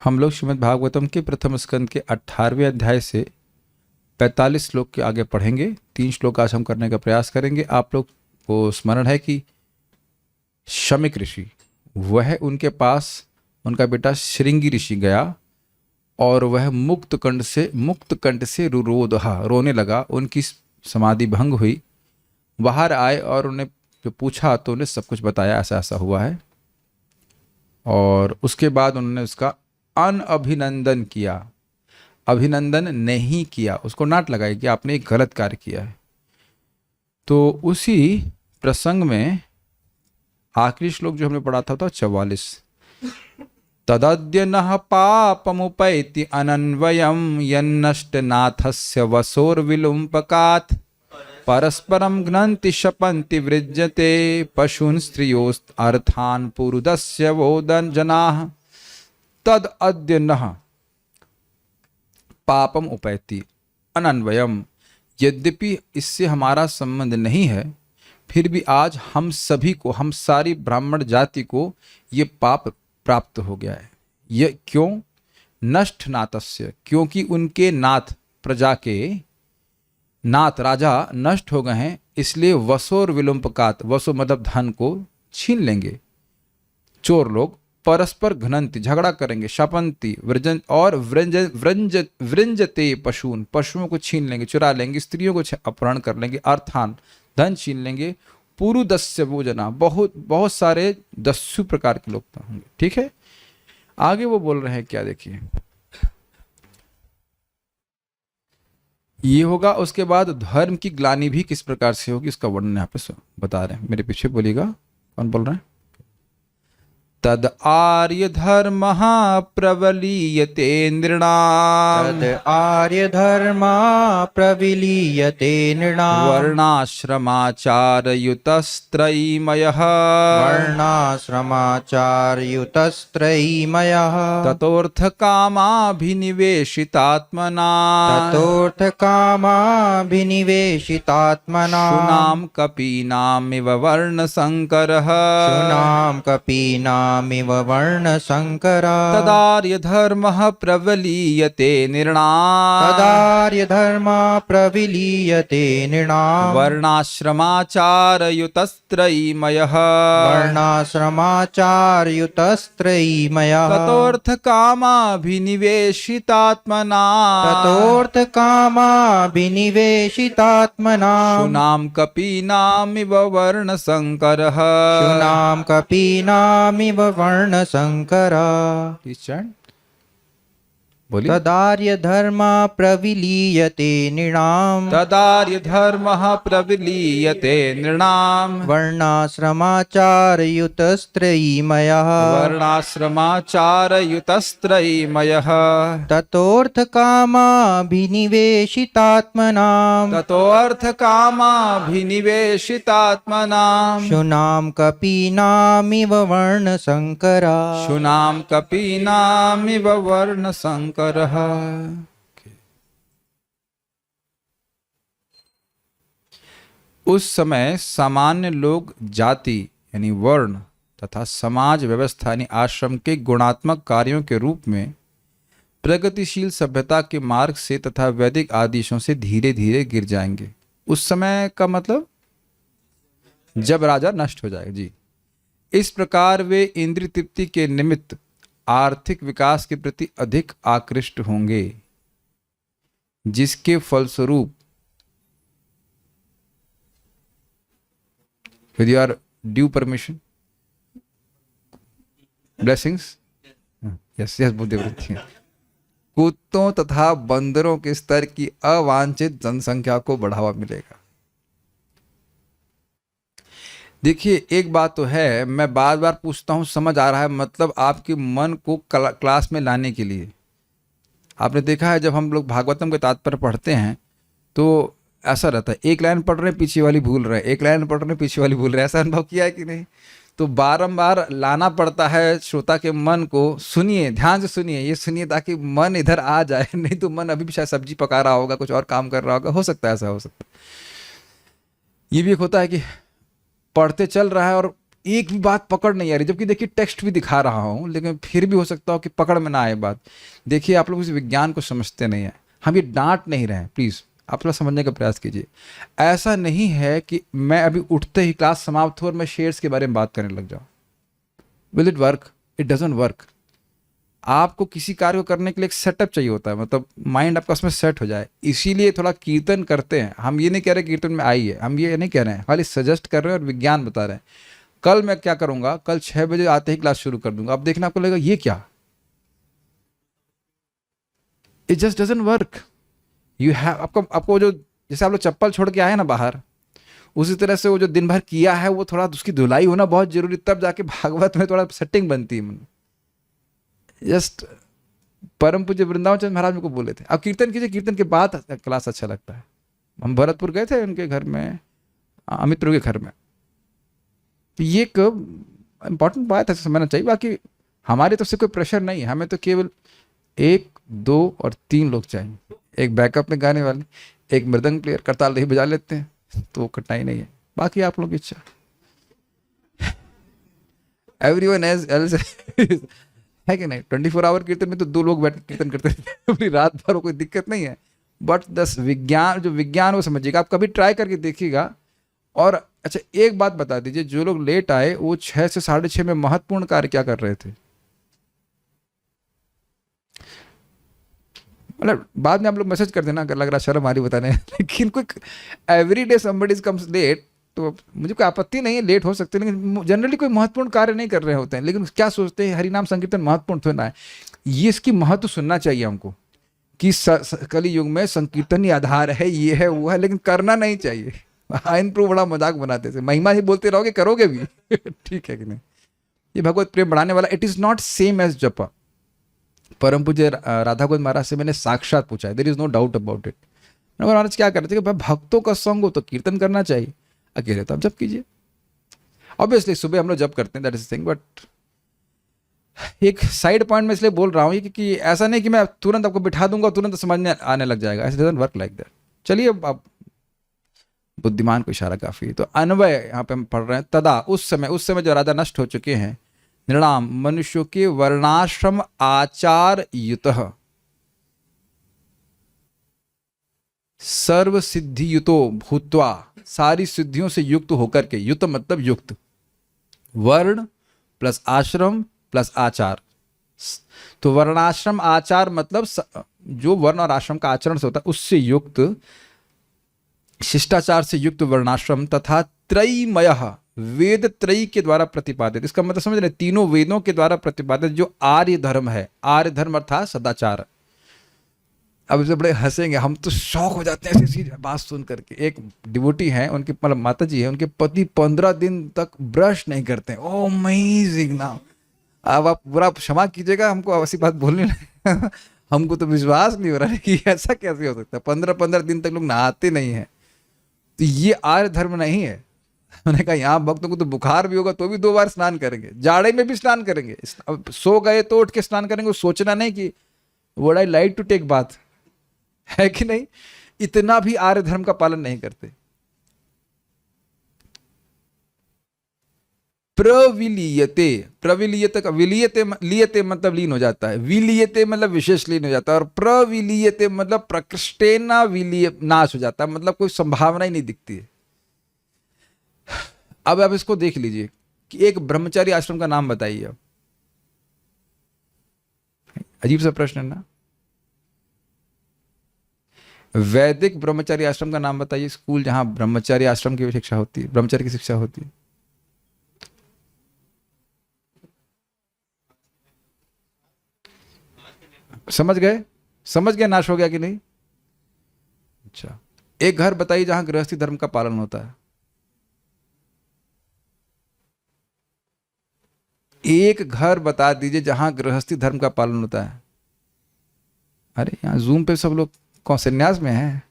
हम लोग श्रीमद् भागवतम के प्रथम स्कंद के 18वें अध्याय से 45 श्लोक के आगे पढ़ेंगे। 3 श्लोक आज हम करने का प्रयास करेंगे। आप लोग को स्मरण है कि शमिक ऋषि वह उनके पास उनका बेटा श्रृंगी ऋषि गया और वह मुक्त कंठ से रुरोधहा रोने लगा। उनकी समाधि भंग हुई। बाहर आए और उन्हें जो पूछा तो उन्हें सब कुछ बताया, ऐसा ऐसा हुआ है। और उसके बाद उन्होंने उसका अनअभिनंदन किया, अभिनंदन नहीं किया, उसको नाट लगाई कि आपने एक गलत कार्य किया है। तो उसी प्रसंग में आखिरी श्लोक जो हमने पढ़ा था 44, तदद्य नः पापमुपैति अनन्वयम् यन्नष्टनाथस्य वसोर्विलुम्पकात् परस्परं घ्नन्ति शपन्ति वृज्यते पशून् स्त्रियोस्त अर्थान् पुरुदस्य वोदन जनाः तद अद्य नः पापम उपैति अनन्वयम्। यद्यपि इससे हमारा संबंध नहीं है, फिर भी आज हम सभी को, हम सारी ब्राह्मण जाति को ये पाप प्राप्त हो गया है। ये क्यों? नष्ट नातस्य, क्योंकि उनके नाथ, प्रजा के नाथ राजा नष्ट हो गए हैं, इसलिए वसोर विलुम्पकात, वसो मतलब धन को छीन लेंगे चोर लोग। परस्पर घ्नन्ति, झगड़ा करेंगे, शपंती वृजन और वृंजते पशून, पशुओं को छीन लेंगे, चुरा लेंगे, स्त्रियों को अपहरण कर लेंगे, अर्थान धन छीन लेंगे, पुरुदस्य भोजना, बहुत सारे दस्यु प्रकार के लोग होंगे। ठीक है, आगे वो बोल रहे हैं क्या, देखिए ये होगा। उसके बाद धर्म की ग्लानि भी किस प्रकार से होगी, इसका वर्णन यहाँ पे बता रहे हैं। मेरे पीछे बोलिएगा, कौन बोल रहे हैं? तद आर्य धर्म प्रबलीयते नृणाम्, तद आर्य धर्म प्रविलीयते नृणाम्, वर्णाश्रमाचारयुतस्त्रयीमयः, वर्णाश्रमाचारयुतस्त्रयीमयः, ततोऽर्थकामाभिनिवेशितात्मना, ततोऽर्थकामाभिनिवेशितात्मना, शुनां कपीनामिव वर्णसङ्करः, शुनां कपीनामिव वर्णसङ्करः, तदार्य धर्मः प्रबलीयते नृणाम्, तदार्य धर्म प्रविलीयते नृणाम्, वर्णाश्रमाचारयुतस्त्रयीमयः, वर्णाश्रमाचारयुतस्त्रयीमयः, ततोऽर्थकामाभिनिवेशितात्मना, ततोऽर्थकामाभिनिवेशितात्मना, शुनां कपीनामिव वर्णसङ्करः, शुनां कपीनामिव वर्णसङ्करः। बोलिए। तदार्य धर्म प्रविलीयते नृणाम्, तदार्य धर्मः प्रविलीयते नृणाम्, वर्णाश्रमाचारयुतस्त्रयीमयः, वर्णाश्रमाचारयुतस्त्रयीमयः, ततोऽर्थकामाभिनिवेशितात्मनाम्, ततोऽर्थकामाभिनिवेशितात्मनाम्, शुनां कपीनामिव वर्णसङ्करः, शुनां कपीनामिव वर्णसङ्करः। उस समय सामान्य लोग जाति यानी वर्ण तथा समाज व्यवस्था यानी आश्रम के गुणात्मक कार्यों के रूप में प्रगतिशील सभ्यता के मार्ग से तथा वैदिक आदेशों से धीरे धीरे गिर जाएंगे। उस समय का मतलब जब राजा नष्ट हो जाएगा जी। इस प्रकार वे इंद्रिय तृप्ति के निमित्त आर्थिक विकास के प्रति अधिक आकृष्ट होंगे, जिसके फलस्वरूप with your due permission, blessings, yes बुद्धिवृत्ति, कुत्तों तथा बंदरों के स्तर की अवांछित जनसंख्या को बढ़ावा मिलेगा। देखिए एक बात तो है, मैं बार बार पूछता हूँ, समझ आ रहा है? मतलब आपके मन को क्लास में लाने के लिए। आपने देखा है जब हम लोग भागवतम के तात्पर्य पढ़ते हैं तो ऐसा रहता है, एक लाइन पढ़ रहे हैं पीछे वाली भूल रहे हैं, एक लाइन पढ़ रहे हैं पीछे वाली भूल रहे हैं। ऐसा अनुभव किया है कि नहीं? तो बारंबार लाना पड़ता है श्रोता के मन को। सुनिए, ध्यान से सुनिए, ये सुनिए ताकि मन इधर आ जाए, नहीं तो मन अभी भी शायद सब्जी पका रहा होगा, कुछ और काम कर रहा होगा, हो सकता है ऐसा हो सकता है। ये भी एक होता है कि पढ़ते चल रहा है और एक भी बात पकड़ नहीं आ रही, जबकि देखिए टेक्स्ट भी दिखा रहा हूँ, लेकिन फिर भी हो सकता हो कि पकड़ में ना आए बात। देखिए आप लोग इस विज्ञान को समझते नहीं हैं, हम ये डांट नहीं रहे हैं, प्लीज़ आप थोड़ा समझने का प्रयास कीजिए। ऐसा नहीं है कि मैं अभी उठते ही क्लास समाप्त हो और मैं शेयर्स के बारे में बात करने लग जाऊँ। Will it work? It doesn't work. आपको किसी कार्य को करने के लिए एक सेटअप चाहिए होता है, मतलब माइंड आपका उसमें सेट हो जाए। इसीलिए थोड़ा कीर्तन करते हैं। हम ये नहीं कह रहे कीर्तन में आई है, हम ये नहीं कह रहे हैं, खाली सजेस्ट कर रहे हैं और विज्ञान बता रहे हैं। कल मैं क्या करूंगा, कल 6 बजे आते ही क्लास शुरू कर दूंगा। अब देखना आपको लगेगा ये क्या, it just doesn't work. You have, आपको जो, जैसे आप लोग चप्पल छोड़ के आए ना बाहर, उसी तरह से वो जो दिन भर किया है वो थोड़ा उसकी धुलाई होना बहुत जरूरी, तब जाके भागवत में थोड़ा सेटिंग बनती है। जस्ट परम पूज्य वृंदावन चंद्र महाराज मेरे को बोले थे, अब कीर्तन कीजिए, कीर्तन के बाद क्लास अच्छा लगता है। हम भरतपुर गए थे उनके घर में, अमित के घर में। तो ये एक इम्पॉर्टेंट बात है, समझना चाहिए। बाकी हमारे तो से कोई प्रेशर नहीं है, हमें तो केवल 1, 2 और 3 लोग चाहिए। एक बैकअप में गाने वाले, एक मृदंग प्लेयर, करताल रही बजा लेते हैं, तो कठिनाई नहीं है। बाकी आप लोग की इच्छा। एवरीवन एल्स है कि नहीं। 24 आवर कीर्तन में तो 2 लोग बैठ कीर्तन करते हैं पूरी रात भर, कोई दिक्कत नहीं है। बट दस विज्ञान, जो विज्ञान वो समझिएगा, आप कभी ट्राई करके देखिएगा। और अच्छा एक बात बता दीजिए, जो लोग लेट आए वो 6 से 6:30 में महत्वपूर्ण कार्य क्या कर रहे थे? मतलब बाद में आप लोग मैसेज कर देना अगर लग रहा शर्म आ रही बताने लेकिन कोई every day somebody comes late, तो मुझे कोई आपत्ति नहीं है, लेट हो सकते हैं, लेकिन जनरली कोई महत्वपूर्ण कार्य नहीं कर रहे होते हैं। लेकिन क्या सोचते हैं, हरिनाम संकीर्तन महत्वपूर्ण थोड़ा है। ये इसकी महत्व सुनना चाहिए हमको कि कली युग में संकीर्तन ही आधार है, ये है वो है, लेकिन करना नहीं चाहिए। आइन प्रो बड़ा मजाक बनाते थे, महिमा ही बोलते रहोगे, करोगे भी ठीक है कि नहीं। ये भगवत प्रेम बढ़ाने वाला, it is not same as japa. परम पूज्य राधा गोविंद महाराज से मैंने साक्षात पूछा है, there is no doubt about it. महाराज क्या करते थे कि भाई भक्तों का संग हो तो कीर्तन करना चाहिए, अकेले तो आप जप कीजिए। ऑब्वियसली सुबह हम लोग जप करते हैं, दैट इज थिंग। बट एक साइड पॉइंट में इसलिए बोल रहा हूँ कि ऐसा नहीं कि मैं तुरंत आपको बिठा दूंगा, तुरंत समझने आने लग जाएगा, ऐसा डजंट वर्क लाइक दैट। चलिए आप बुद्धिमान को इशारा काफी है। तो अन्वय यहाँ पे हम पढ़ रहे हैं, तदा उस समय जो राजा नष्ट हो चुके हैं, नृणाम मनुष्यों के वर्णाश्रम आचार युतः सर्व सिद्धि युतो भूत्वा, सारी सिद्धियों से युक्त होकर के, युत मतलब युक्त, वर्ण प्लस आश्रम प्लस आचार। तो वर्णाश्रम आचार मतलब जो वर्ण और आश्रम का आचरण से होता है उससे युक्त, शिष्टाचार से युक्त वर्णाश्रम, तथा त्रयीमयः वेद त्रयी के द्वारा प्रतिपादित। इसका मतलब समझ रहे, तीनों वेदों के द्वारा प्रतिपादित जो आर्य धर्म है। आर्य धर्म अर्थात सदाचार। अब इसे बड़े हंसेंगे, हम तो शौक हो जाते हैं ऐसी बात सुन करके। एक डिवोटी है, उनकी मतलब माता जी है, उनके पति 15 दिन तक ब्रश नहीं करते हैं। ओ अमेजिंग ना। अब आप बुरा क्षमा कीजिएगा, हमको ऐसी बात बोलने हमको तो विश्वास नहीं हो रहा है कि ऐसा कैसे हो सकता है। 15 दिन तक लोग नहाते नहीं है, तो ये आर्य धर्म नहीं है। मैंने कहा यहाँ भक्तों को तो बुखार भी होगा तो भी 2 बार स्नान करेंगे, जाड़े में भी स्नान करेंगे। अब सो गए तो उठ के स्नान करेंगे, सोचना नहीं कि would I like to take bath, है कि नहीं। इतना भी आर्य धर्म का पालन नहीं करते। प्रविलीयते, प्रविलीयते का विलीयते, लियते मतलब लीन हो जाता है, विलीयते मतलब विशेष लीन हो जाता है, और प्रविलीयते मतलब प्रकृष्टेना विलीय, नाश हो जाता है, मतलब कोई संभावना ही नहीं दिखती है। अब आप इसको देख लीजिए कि एक ब्रह्मचारी आश्रम का नाम बताइए। अब अजीब सा प्रश्न है ना। वैदिक ब्रह्मचारी आश्रम का नाम बताइए, स्कूल जहां ब्रह्मचारी आश्रम की शिक्षा होती है, ब्रह्मचारी की शिक्षा होती है। समझ गए, समझ गए नाश हो गया कि नहीं। अच्छा, एक घर बताइए जहां गृहस्थी धर्म का पालन होता है। एक घर बता दीजिए जहां गृहस्थी धर्म का पालन होता है। अरे यहां जूम पे सब लोग कौन संन्यास में है।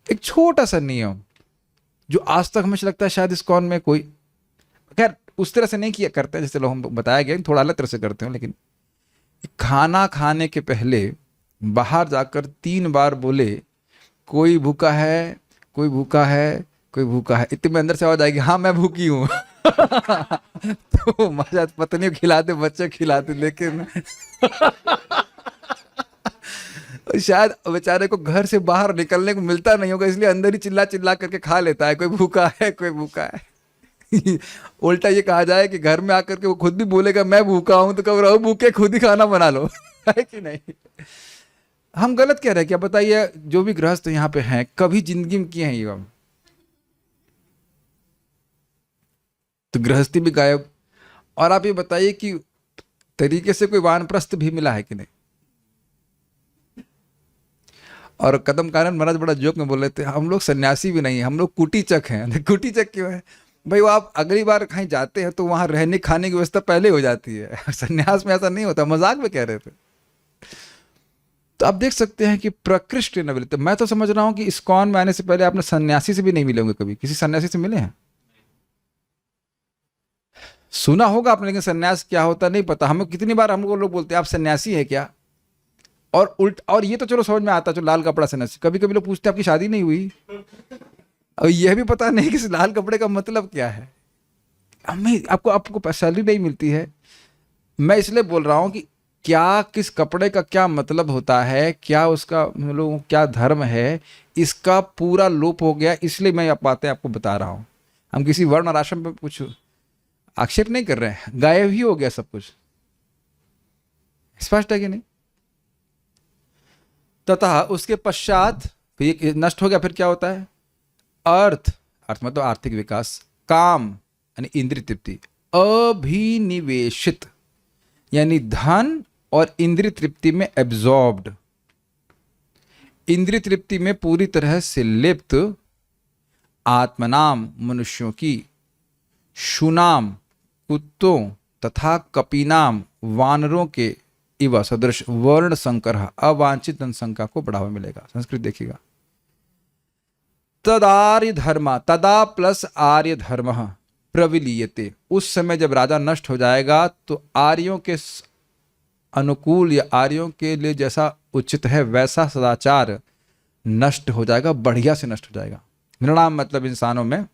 एक छोटा सा नियम जो आज तक मुझे लगता है शायद इस्कॉन में कोई, खैर उस तरह से नहीं किया करते जैसे लोग हम बताया गया, थोड़ा अलग तरह से करते हैं। लेकिन खाना खाने के पहले बाहर जाकर 3 बार बोले, कोई भूखा है, कोई भूखा है, कोई भूखा है। इतने में अंदर से आवाज आएगी, हाँ मैं भूखी हूं तो मजा पत्नी को खिलाते, बच्चे को खिलाते, लेकिन शायद बेचारे को घर से बाहर निकलने को मिलता नहीं होगा, इसलिए अंदर ही चिल्ला चिल्ला करके खा लेता है, कोई भूखा है कोई भूखा है। उल्टा ये कहा जाए कि घर में आकर के वो खुद भी बोलेगा मैं भूखा हूं, तो कब रहो भूखे, खुद ही खाना बना लो। है कि नहीं? हम गलत कह रहे हैं क्या? बताइए, जो भी गृहस्थ यहाँ पे हैं कभी जिंदगी में किए हैं ये काम? तो गृहस्थी भी गायब। और आप ये बताइए कि तरीके से कोई वानप्रस्थ भी मिला है कि नहीं? और कदम कानन महाराज बड़ा जोक में बोल रहे थे, हम लोग सन्यासी भी नहीं, हम लोग कुटीचक हैं। कुटीचक क्यों है भाई? वो आप अगली बार कहीं जाते हैं तो वहां रहने खाने की व्यवस्था पहले हो जाती है। सन्यास में ऐसा नहीं होता। मजाक में कह रहे थे। तो आप देख सकते हैं कि प्रकृष्ट न मिलते। मैं तो समझ रहा हूं कि इस्कॉन में आने से पहले आपने सन्यासी से भी नहीं मिले होंगे कभी। किसी सन्यासी से मिले हैं? सुना होगा आपने, लेकिन सन्यास क्या होता नहीं पता। हमें कितनी बार हमको लोग बोलते हैं आप सन्यासी है क्या? और ये तो चलो समझ में आता, जो लाल कपड़ा सन्यासी। कभी कभी लोग पूछते हैं आपकी शादी नहीं हुई, और यह भी पता नहीं कि इस लाल कपड़े का मतलब क्या है। हमें आपको सैलरी नहीं मिलती है। मैं इसलिए बोल रहा हूं कि क्या, किस कपड़े का क्या मतलब होता है, क्या उसका लोगों क्या धर्म है, इसका पूरा लोप हो गया। इसलिए मैं ये बातें आपको बता रहा हूं। हम किसी वर्ण और आश्रम पे कुछ आक्षेप नहीं कर रहे हैं, गायब ही हो गया सब कुछ। स्पष्ट है कि नहीं? तथा उसके पश्चात ये नष्ट हो गया, फिर क्या होता है? अर्थ मतलब आर्थिक विकास, काम यानी इंद्रिय तृप्ति, अभिनिवेशित यानी धन और इंद्रिय तृप्ति में एब्जॉर्ब्ड, इंद्रिय तृप्ति में पूरी तरह से लिप्त, आत्मनाम मनुष्यों की, शुनाम कुत्तों तथा कपीनाम वानरों के इव सदृश वर्ण संकर, अवांछित जनसंख्या को बढ़ावा मिलेगा। संस्कृत देखिएगा। तदार्य धर्म, तदा प्लस आर्य धर्म प्रविलीयते। उस समय जब राजा नष्ट हो जाएगा तो आर्यों के अनुकूल या आर्यों के लिए जैसा उचित है वैसा सदाचार नष्ट हो जाएगा, बढ़िया से नष्ट हो जाएगा। नृणाम मतलब इंसानों में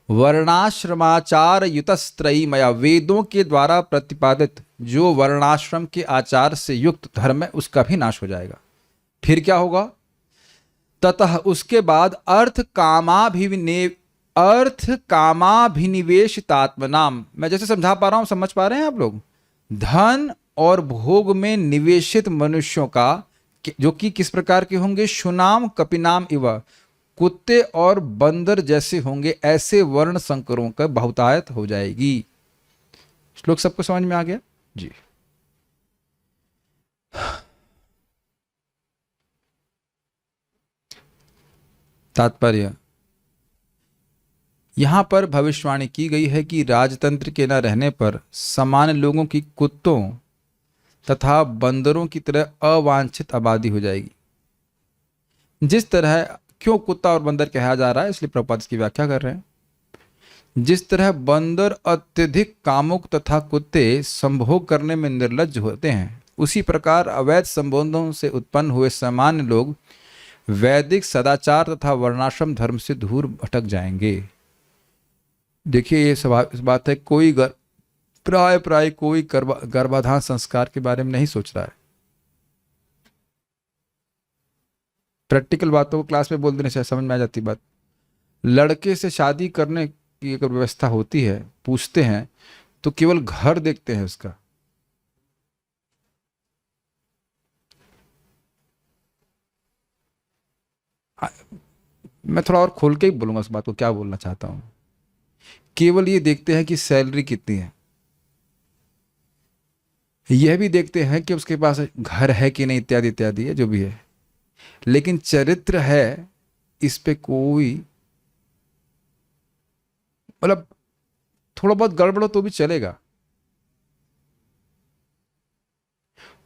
वर्णाश्रमाचार युतस्त्रयीमया, वेदों के द्वारा प्रतिपादित जो वर्णाश्रम के आचार से युक्त धर्म है उसका भी नाश हो जाएगा। फिर क्या होगा? ततः उसके बाद अर्थ कामाभिनिवेशितात्मनाम। मैं जैसे समझा पा रहा हूं, समझ पा रहे हैं आप लोग? धन और भोग में निवेशित मनुष्यों का, जो कि किस प्रकार के होंगे? शुनाम कपिनाम इव, कुत्ते और बंदर जैसे होंगे, ऐसे वर्ण संकरों का बहुतायत हो जाएगी। श्लोक सबको समझ में आ गया जी? तात्पर्य, यहां पर भविष्यवाणी की गई है कि राजतंत्र के न रहने पर सामान्य लोगों की कुत्तों तथा बंदरों की तरह अवांछित आबादी हो जाएगी। जिस तरह, क्यों कुत्ता और बंदर कहा जा रहा है, इसलिए प्रभुपाद इसकी व्याख्या कर रहे हैं। जिस तरह बंदर अत्यधिक कामुक तथा कुत्ते संभोग करने में निर्लज्ज होते हैं, उसी प्रकार अवैध संबंधों से उत्पन्न हुए सामान्य लोग वैदिक सदाचार तथा वर्णाश्रम धर्म से दूर भटक जाएंगे। देखिए, ये इस बात है, कोई प्राय कोई गर्भाधान संस्कार के बारे में नहीं सोच रहा है। प्रैक्टिकल बातों को क्लास में बोल देने से समझ में आ जाती बात। लड़के से शादी करने की अगर व्यवस्था होती है, पूछते हैं तो केवल घर देखते हैं उसका। मैं थोड़ा और खोल के ही बोलूंगा उस बात को, क्या बोलना चाहता हूं। केवल ये देखते हैं कि सैलरी कितनी है, यह भी देखते हैं कि उसके पास घर है कि नहीं, इत्यादि इत्यादि है जो भी है। लेकिन चरित्र है, इस पे कोई, मतलब थोड़ा बहुत गड़बड़ हो तो भी चलेगा।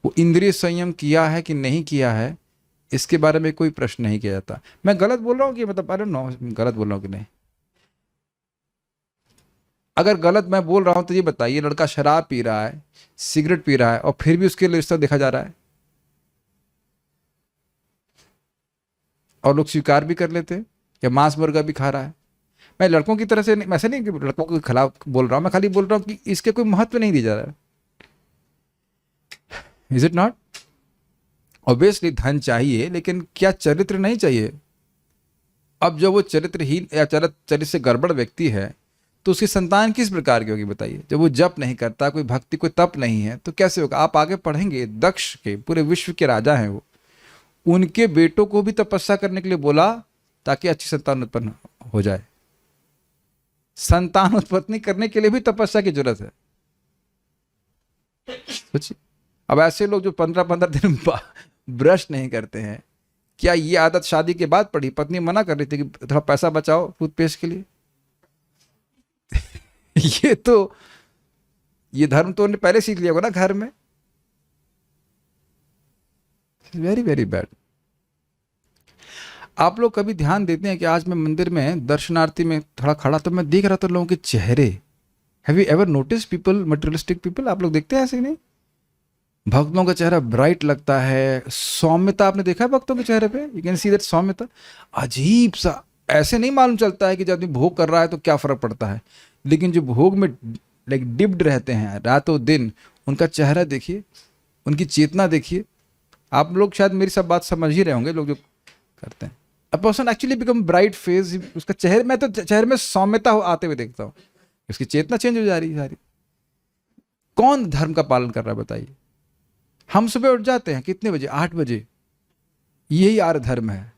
वो इंद्रिय संयम किया है कि नहीं किया है, इसके बारे में कोई प्रश्न नहीं किया जाता। मैं गलत बोल रहा हूं कि मतलब अरे नो, गलत बोल रहा हूं कि नहीं? अगर गलत मैं बोल रहा हूं तो ये बताइए, लड़का शराब पी रहा है, सिगरेट पी रहा है, और फिर भी उसके लिए रिश्ता देखा जा रहा है, और लोग स्वीकार भी कर लेते हैं, या मांस मुर्गा भी खा रहा है। मैं लड़कों की तरह से नहीं, ऐसे नहीं कि लड़कों के खिलाफ बोल रहा हूँ, मैं खाली बोल रहा हूँ कि इसके कोई महत्व नहीं दिया जा रहा है। Is it not? ऑब्वियसली धन चाहिए, लेकिन क्या चरित्र नहीं चाहिए? अब जब वो चरित्रहीन या चरित्र से गड़बड़ व्यक्ति है तो उसकी संतान किस प्रकार की होगी बताइए? जब वो जप नहीं करता, कोई भक्ति, कोई तप नहीं है, तो कैसे होगा? आप आगे पढ़ेंगे, दक्ष के पूरे विश्व के राजा हैं वो, उनके बेटों को भी तपस्या करने के लिए बोला ताकि अच्छी संतान उत्पन्न हो जाए। संतान उत्पत्ति करने के लिए भी तपस्या की जरूरत है। सोचिए, अब ऐसे लोग जो 15-15 दिन ब्रश नहीं करते हैं, क्या ये आदत शादी के बाद पड़ी? पत्नी मना कर रही थी कि थोड़ा पैसा बचाओ टूथपेस्ट के लिए। ये धर्म तो उन्हें पहले सीख लिया होगा ना घर में। Very very bad. आप लोग कभी ध्यान देते हैं कि आज मैं मंदिर में दर्शनार्थी में थोड़ा खड़ा, तो मैं देख रहा था लोगों के चेहरे। Have you ever notice people, materialistic people? आप लोग देखते हैं ऐसे नहीं? भक्तों का चेहरा ब्राइट लगता है, सौम्यता आपने देखा है भक्तों के चेहरे पे? यू कैन सी दैट सौम्यता। अजीब सा, ऐसे नहीं मालूम चलता है कि जब आदमी भोग कर रहा है तो क्या फर्क पड़ता है, लेकिन जो भोग में लाइक डिप्ड रहते हैं रातों दिन, उनका चेहरा देखिए, उनकी चेतना देखिए। आप लोग शायद मेरी सब बात समझ ही रहे होंगे, लोग जो करते हैं। A person actually become bright face, उसका चेहरे में, तो चेहरे में सौम्यता आते हुए देखता हूँ, उसकी चेतना चेंज हो जा रही है सारी। कौन धर्म का पालन कर रहा है बताइए? हम सुबह उठ जाते हैं कितने बजे? 8 बजे। यही आर्य धर्म है।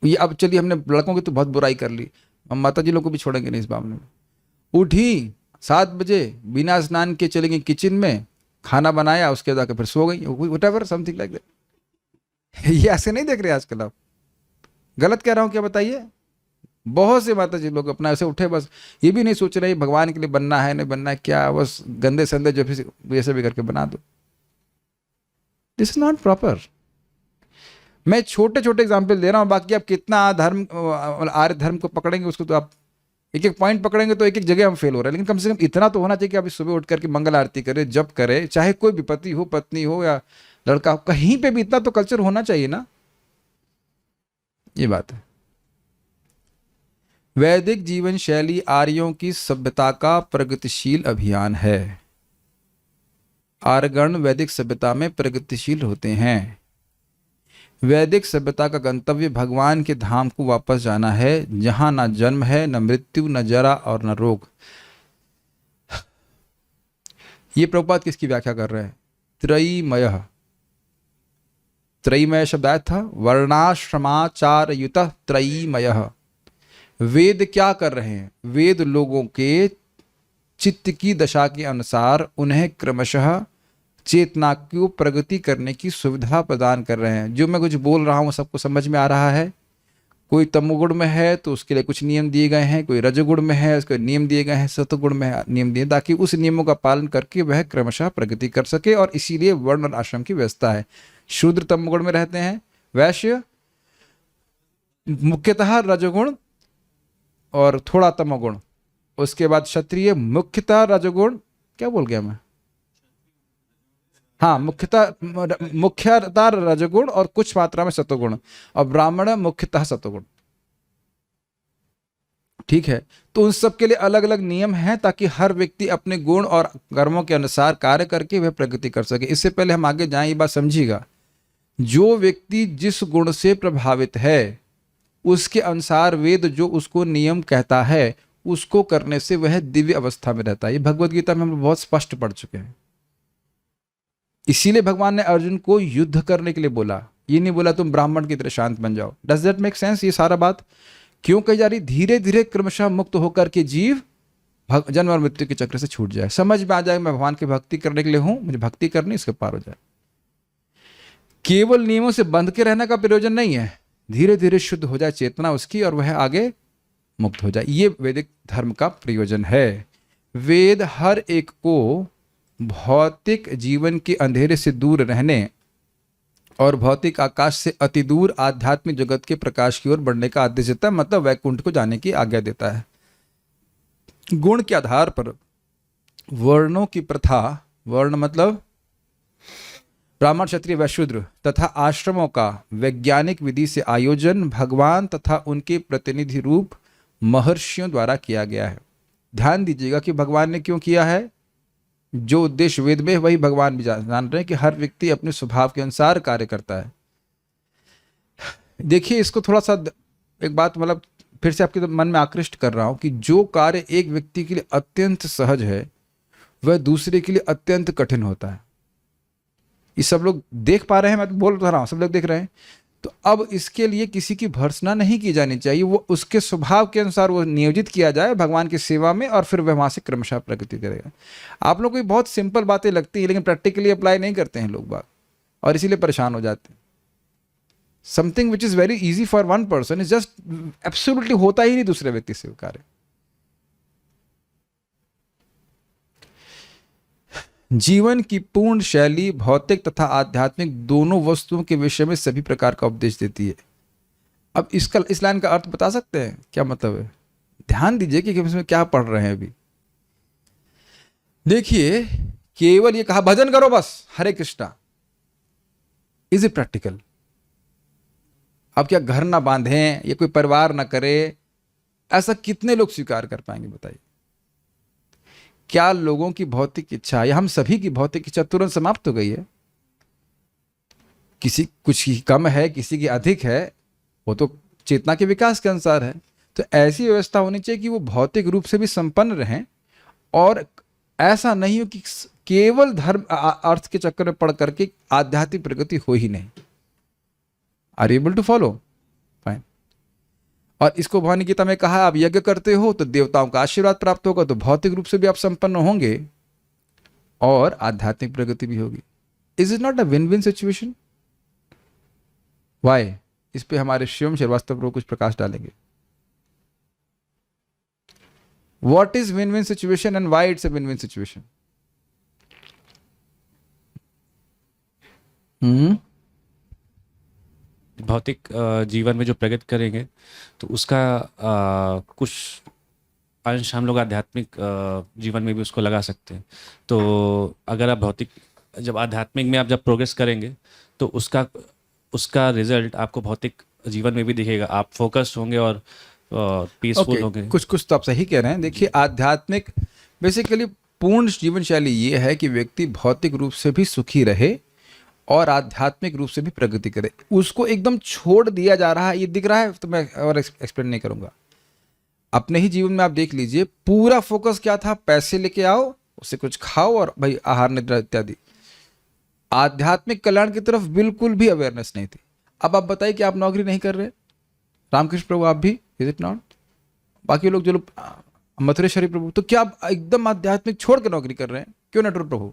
ये अब चलिए, हमने लड़कों की तो बहुत बुराई कर ली, हम माता जी लोग को भी छोड़ेंगे नहीं इस मामले में। उठी 7 बजे, बिना स्नान के चलेंगे किचन में, खाना बनाया, उसके बाद फिर सो गई, व्हाटएवर समथिंग लाइक दैट। ये ऐसे नहीं देख रहे आजकल आप? गलत कह रहा हूं क्या बताइए? बहुत से माता जी लोग अपना ऐसे उठे, बस ये भी नहीं सोच रहे भगवान के लिए बनना है नहीं बनना है, क्या बस गंदे संदे जो भी ऐसे भी करके बना दो। This is not proper. मैं छोटे छोटे एग्जाम्पल दे रहा हूं, बाकी आप कितना धर्म, आर्य धर्म को पकड़ेंगे, उसको तो आप एक एक पॉइंट पकड़ेंगे तो एक एक जगह हम फेल हो रहे हैं। लेकिन कम से कम इतना तो होना चाहिए कि आप सुबह उठ करके मंगल आरती करें, जप करें, चाहे कोई भी पति हो, पत्नी हो या लड़का हो, कहीं पे भी इतना तो कल्चर होना चाहिए ना। ये बात है। वैदिक जीवन शैली आर्यों की सभ्यता का प्रगतिशील अभियान है। आर्यगण वैदिक सभ्यता में प्रगतिशील होते हैं। वैदिक सभ्यता का गंतव्य भगवान के धाम को वापस जाना है, जहां ना जन्म है, न मृत्यु, न जरा और न रोग। ये प्रभुपाद किसकी व्याख्या कर रहे हैं? त्रयीमय। त्रयीमय शब्द आया था, वर्णाश्रमाचार युत त्रयीमय। वेद क्या कर रहे हैं? वेद लोगों के चित्त की दशा के अनुसार उन्हें क्रमशः चेतना को प्रगति करने की सुविधा प्रदान कर रहे हैं। जो मैं कुछ बोल रहा हूं सबको समझ में आ रहा है? कोई तमोगुण में है तो उसके लिए कुछ नियम दिए गए हैं, कोई रजोगुण में है उसके नियम दिए गए हैं, सतोगुण में नियम दिए, ताकि उस नियमों का पालन करके वह क्रमशः प्रगति कर सके। और इसीलिए वर्ण और आश्रम की व्यवस्था है। शूद्र तमोगुण में रहते हैं, वैश्य मुख्यतः रजोगुण और थोड़ा तमोगुण, उसके बाद क्षत्रिय मुख्यतः रजोगुण, क्या बोल गया मैं? हाँ, मुख्यतः रजोगुण और कुछ मात्रा में सतोगुण, और ब्राह्मण मुख्यतः सतोगुण। ठीक है, तो उन सब के लिए अलग अलग नियम हैं ताकि हर व्यक्ति अपने गुण और कर्मों के अनुसार कार्य करके वह प्रगति कर सके। इससे पहले हम आगे जाएं, ये बात समझिएगा, जो व्यक्ति जिस गुण से प्रभावित है उसके अनुसार वेद जो उसको नियम कहता है उसको करने से वह दिव्य अवस्था में रहता है। ये भगवत गीता में हम बहुत स्पष्ट पढ़ चुके हैं। इसीलिए भगवान ने अर्जुन को युद्ध करने के लिए बोला, ये नहीं बोला तुम ब्राह्मण की तरह शांत बन जाओ। Does that make sense? ये सारा बात क्यों कही जा रही? धीरे धीरे क्रमशः मुक्त होकर के जीव जन्म और मृत्यु के चक्र से छूट जाए, समझ में आ जाए मैं भगवान की भक्ति करने के लिए हूं, मुझे भक्ति करनी, इसके पार हो जाए। केवल नियमों से बंध के रहने का प्रयोजन नहीं है, धीरे धीरे शुद्ध हो जाए चेतना उसकी और वह आगे मुक्त हो जाए। ये वैदिक धर्म का प्रयोजन है। वेद हर एक को भौतिक जीवन के अंधेरे से दूर रहने और भौतिक आकाश से अति दूर आध्यात्मिक जगत के प्रकाश की ओर बढ़ने का आदेश देता है, मतलब वैकुंठ को जाने की आज्ञा देता है। गुण के आधार पर वर्णों की प्रथा, वर्ण मतलब ब्राह्मण क्षत्रिय वैश्य शूद्र तथा आश्रमों का वैज्ञानिक विधि से आयोजन भगवान तथा उनके प्रतिनिधि रूप महर्षियों द्वारा किया गया है। ध्यान दीजिएगा कि भगवान ने क्यों किया है। जो उद्देश्य वेद में है वही भगवान भी जान रहे हैं कि हर व्यक्ति अपने स्वभाव के अनुसार कार्य करता है। देखिए इसको थोड़ा सा एक बात मतलब फिर से आपके मन में आकृष्ट कर रहा हूं कि जो कार्य एक व्यक्ति के लिए अत्यंत सहज है वह दूसरे के लिए अत्यंत कठिन होता है। ये सब लोग देख पा रहे हैं, मैं तो बोल रहा हूं सब लोग देख रहे हैं। तो अब इसके लिए किसी की भर्त्सना नहीं की जानी चाहिए, वो उसके स्वभाव के अनुसार वो नियोजित किया जाए भगवान की सेवा में और फिर वह वहां से क्रमशः प्रगति करेगा। आप लोग को बहुत सिंपल बातें लगती हैं लेकिन प्रैक्टिकली अप्लाई नहीं करते हैं लोग बाग और इसीलिए परेशान हो जाते हैं। Something which is very easy for one person is just absolutely होता ही नहीं दूसरे व्यक्ति से कार्य। जीवन की पूर्ण शैली भौतिक तथा आध्यात्मिक दोनों वस्तुओं के विषय में सभी प्रकार का उपदेश देती है। अब इस लाइन का अर्थ बता सकते हैं क्या मतलब है? ध्यान दीजिए कि इसमें क्या पढ़ रहे हैं अभी। देखिए केवल ये कहा भजन करो बस हरे कृष्णा, इज इट प्रैक्टिकल? अब क्या घर ना बांधें या कोई परिवार ना करे, ऐसा कितने लोग स्वीकार कर पाएंगे बताइए? क्या लोगों की भौतिक इच्छा या हम सभी की भौतिक इच्छा तुरंत समाप्त हो गई है? किसी कुछ की कम है, किसी की अधिक है, वो तो चेतना के विकास के अनुसार है। तो ऐसी व्यवस्था होनी चाहिए कि वो भौतिक रूप से भी संपन्न रहें और ऐसा नहीं हो कि केवल धर्म अर्थ के चक्कर में पड़ करके आध्यात्मिक प्रगति हो ही नहीं। Are able to follow? Fine. और इसको भगवान गीता में कहा आप यज्ञ करते हो तो देवताओं का आशीर्वाद प्राप्त होगा, तो भौतिक रूप से भी आप संपन्न होंगे और आध्यात्मिक प्रगति भी होगी। Is it not a win win situation? Why? इस पे हमारे शिवम श्रीवास्तव प्रभु कुछ प्रकाश डालेंगे। What is win win situation and why it's a win win situation? भौतिक जीवन में जो प्रगति करेंगे तो उसका कुछ अंश हम लोग आध्यात्मिक जीवन में भी उसको लगा सकते हैं। तो अगर आप जब आध्यात्मिक में आप जब प्रोग्रेस करेंगे तो उसका रिजल्ट आपको भौतिक जीवन में भी दिखेगा। आप फोकस्ड होंगे और पीसफुल होंगे। कुछ तो आप सही कह रहे हैं। देखिए आध्यात्मिक बेसिकली पूर्ण जीवन शैली ये है कि व्यक्ति भौतिक रूप से भी सुखी रहे और आध्यात्मिक रूप से भी प्रगति करे। उसको एकदम छोड़ दिया जा रहा है, ये दिख रहा है, तो मैं और एक्सप्लेन नहीं करूंगा। अपने ही जीवन में आप देख लीजिए, पूरा फोकस क्या था? पैसे लेके आओ, उससे कुछ खाओ और भाई आहार निद्रा इत्यादि। आध्यात्मिक कल्याण की तरफ बिल्कुल भी अवेयरनेस नहीं थी। अब आप बताइए कि आप नौकरी नहीं कर रहे, रामकृष्ण प्रभु आप भी, इज इट नॉट? बाकी लोग जो लोग मथुरेश्वरी प्रभु, तो क्या आप एकदम आध्यात्मिक छोड़ के नौकरी कर रहे हैं? क्यों नटवर प्रभु?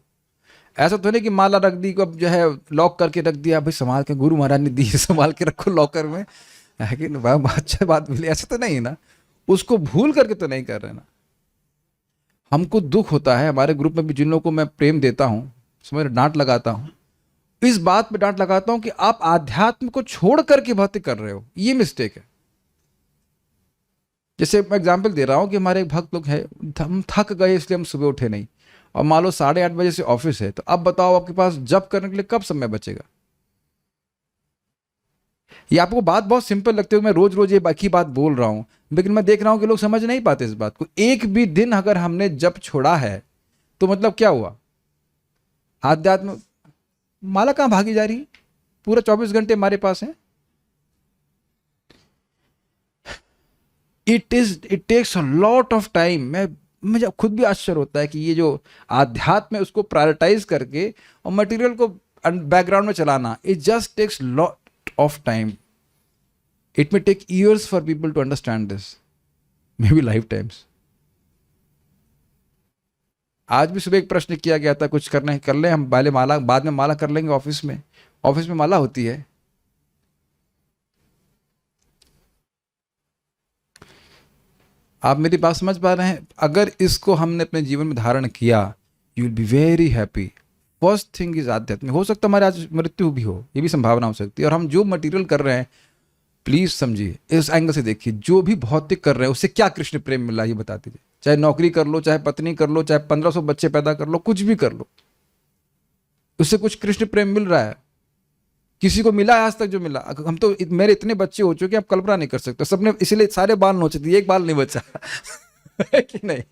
ऐसा तो नहीं कि माला रख दी को अब जो है लॉक करके रख दिया, भाई संभाल के, गुरु महाराज ने दी संभाल के रखो लॉकर में, है कि अच्छा बात मिली, ऐसा तो नहीं ना। उसको भूल करके तो नहीं कर रहे ना। हमको दुख होता है, हमारे ग्रुप में भी जिन लोगों को मैं प्रेम देता हूं, समझ डांट लगाता हूं, इस बात पे डांट लगाता हूं कि आप आध्यात्म को छोड़ करके भौतिक कर रहे हो, ये मिस्टेक है। जैसे मैं एग्जाम्पल दे रहा हूं कि हमारे एक भक्त लोग हैं, हम थक गए इसलिए हम सुबह उठे नहीं, और मान लो 8:30 बजे से ऑफिस है, तो अब बताओ आपके पास जप करने के लिए कब समय बचेगा? ये आपको बात बहुत सिंपल लगती है, मैं रोज रोज ये बाकी बात बोल रहा हूं, लेकिन मैं देख रहा हूं कि लोग समझ नहीं पाते इस बात को। एक भी दिन अगर हमने जप छोड़ा है तो मतलब क्या हुआ? आध्यात्म माला कहां भागी जा रही है? पूरा 24 घंटे हमारे पास है। It takes a lot of time. मुझे खुद भी आश्चर्य होता है कि ये जो आध्यात्म है उसको प्रायोरिटाइज करके और मटेरियल को बैकग्राउंड में चलाना, it just takes lot of time. It may take years for people to understand this, may be life times. आज भी सुबह एक प्रश्न किया गया था, कुछ कर लें हम पहले माला, बाद में माला कर लेंगे। ऑफिस में माला होती है। आप मेरी बात समझ पा रहे हैं? अगर इसको हमने अपने जीवन में धारण किया, you will be very happy. First thing is आध्यात्मिक। हो सकता है हमारे आज मृत्यु भी हो, ये भी संभावना हो सकती है। और हम जो मटेरियल कर रहे हैं, प्लीज समझिए, इस एंगल से देखिए, जो भी भौतिक कर रहे हैं उससे क्या कृष्ण प्रेम मिला ये बता दीजिए। चाहे नौकरी कर लो, चाहे पत्नी कर लो, चाहे 1500 बच्चे पैदा कर लो, कुछ भी कर लो, उससे कुछ कृष्ण प्रेम मिल रहा है? किसी को मिला है आज तक जो मिला? हम तो मेरे इतने बच्चे हो चुके हैं, आप कल्पना नहीं कर सकते। सबने इसलिए सारे बाल नोच दिए, एक बाल नहीं बचा है कि नहीं?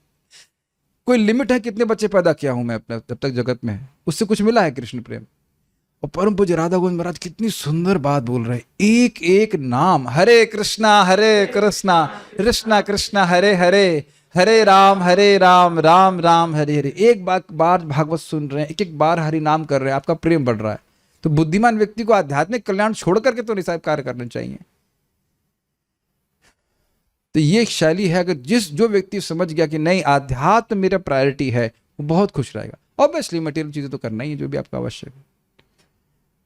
कोई लिमिट है कितने बच्चे पैदा किया हूं मैं अपने जब तक जगत में है, उससे कुछ मिला है कृष्ण प्रेम? और परम पूज्य राधा गोविंद महाराज कितनी सुंदर बात बोल रहे हैं। एक एक नाम, हरे कृष्णा कृष्णा कृष्णा हरे हरे, हरे राम राम राम हरे हरे। एक बार भागवत सुन रहे हैं, एक एक बार हरि नाम कर रहे हैं, आपका प्रेम बढ़ रहा है। तो बुद्धिमान व्यक्ति को आध्यात्मिक कल्याण छोड़ करके तो निसाब कार्य करने चाहिए। तो ये एक शैली है, अगर जो व्यक्ति समझ गया कि नहीं आध्यात्म मेरा प्रायोरिटी है, वो बहुत खुश रहेगा। ऑब्वियसली मटेरियल चीजें तो करना ही है जो भी आपका आवश्यक है।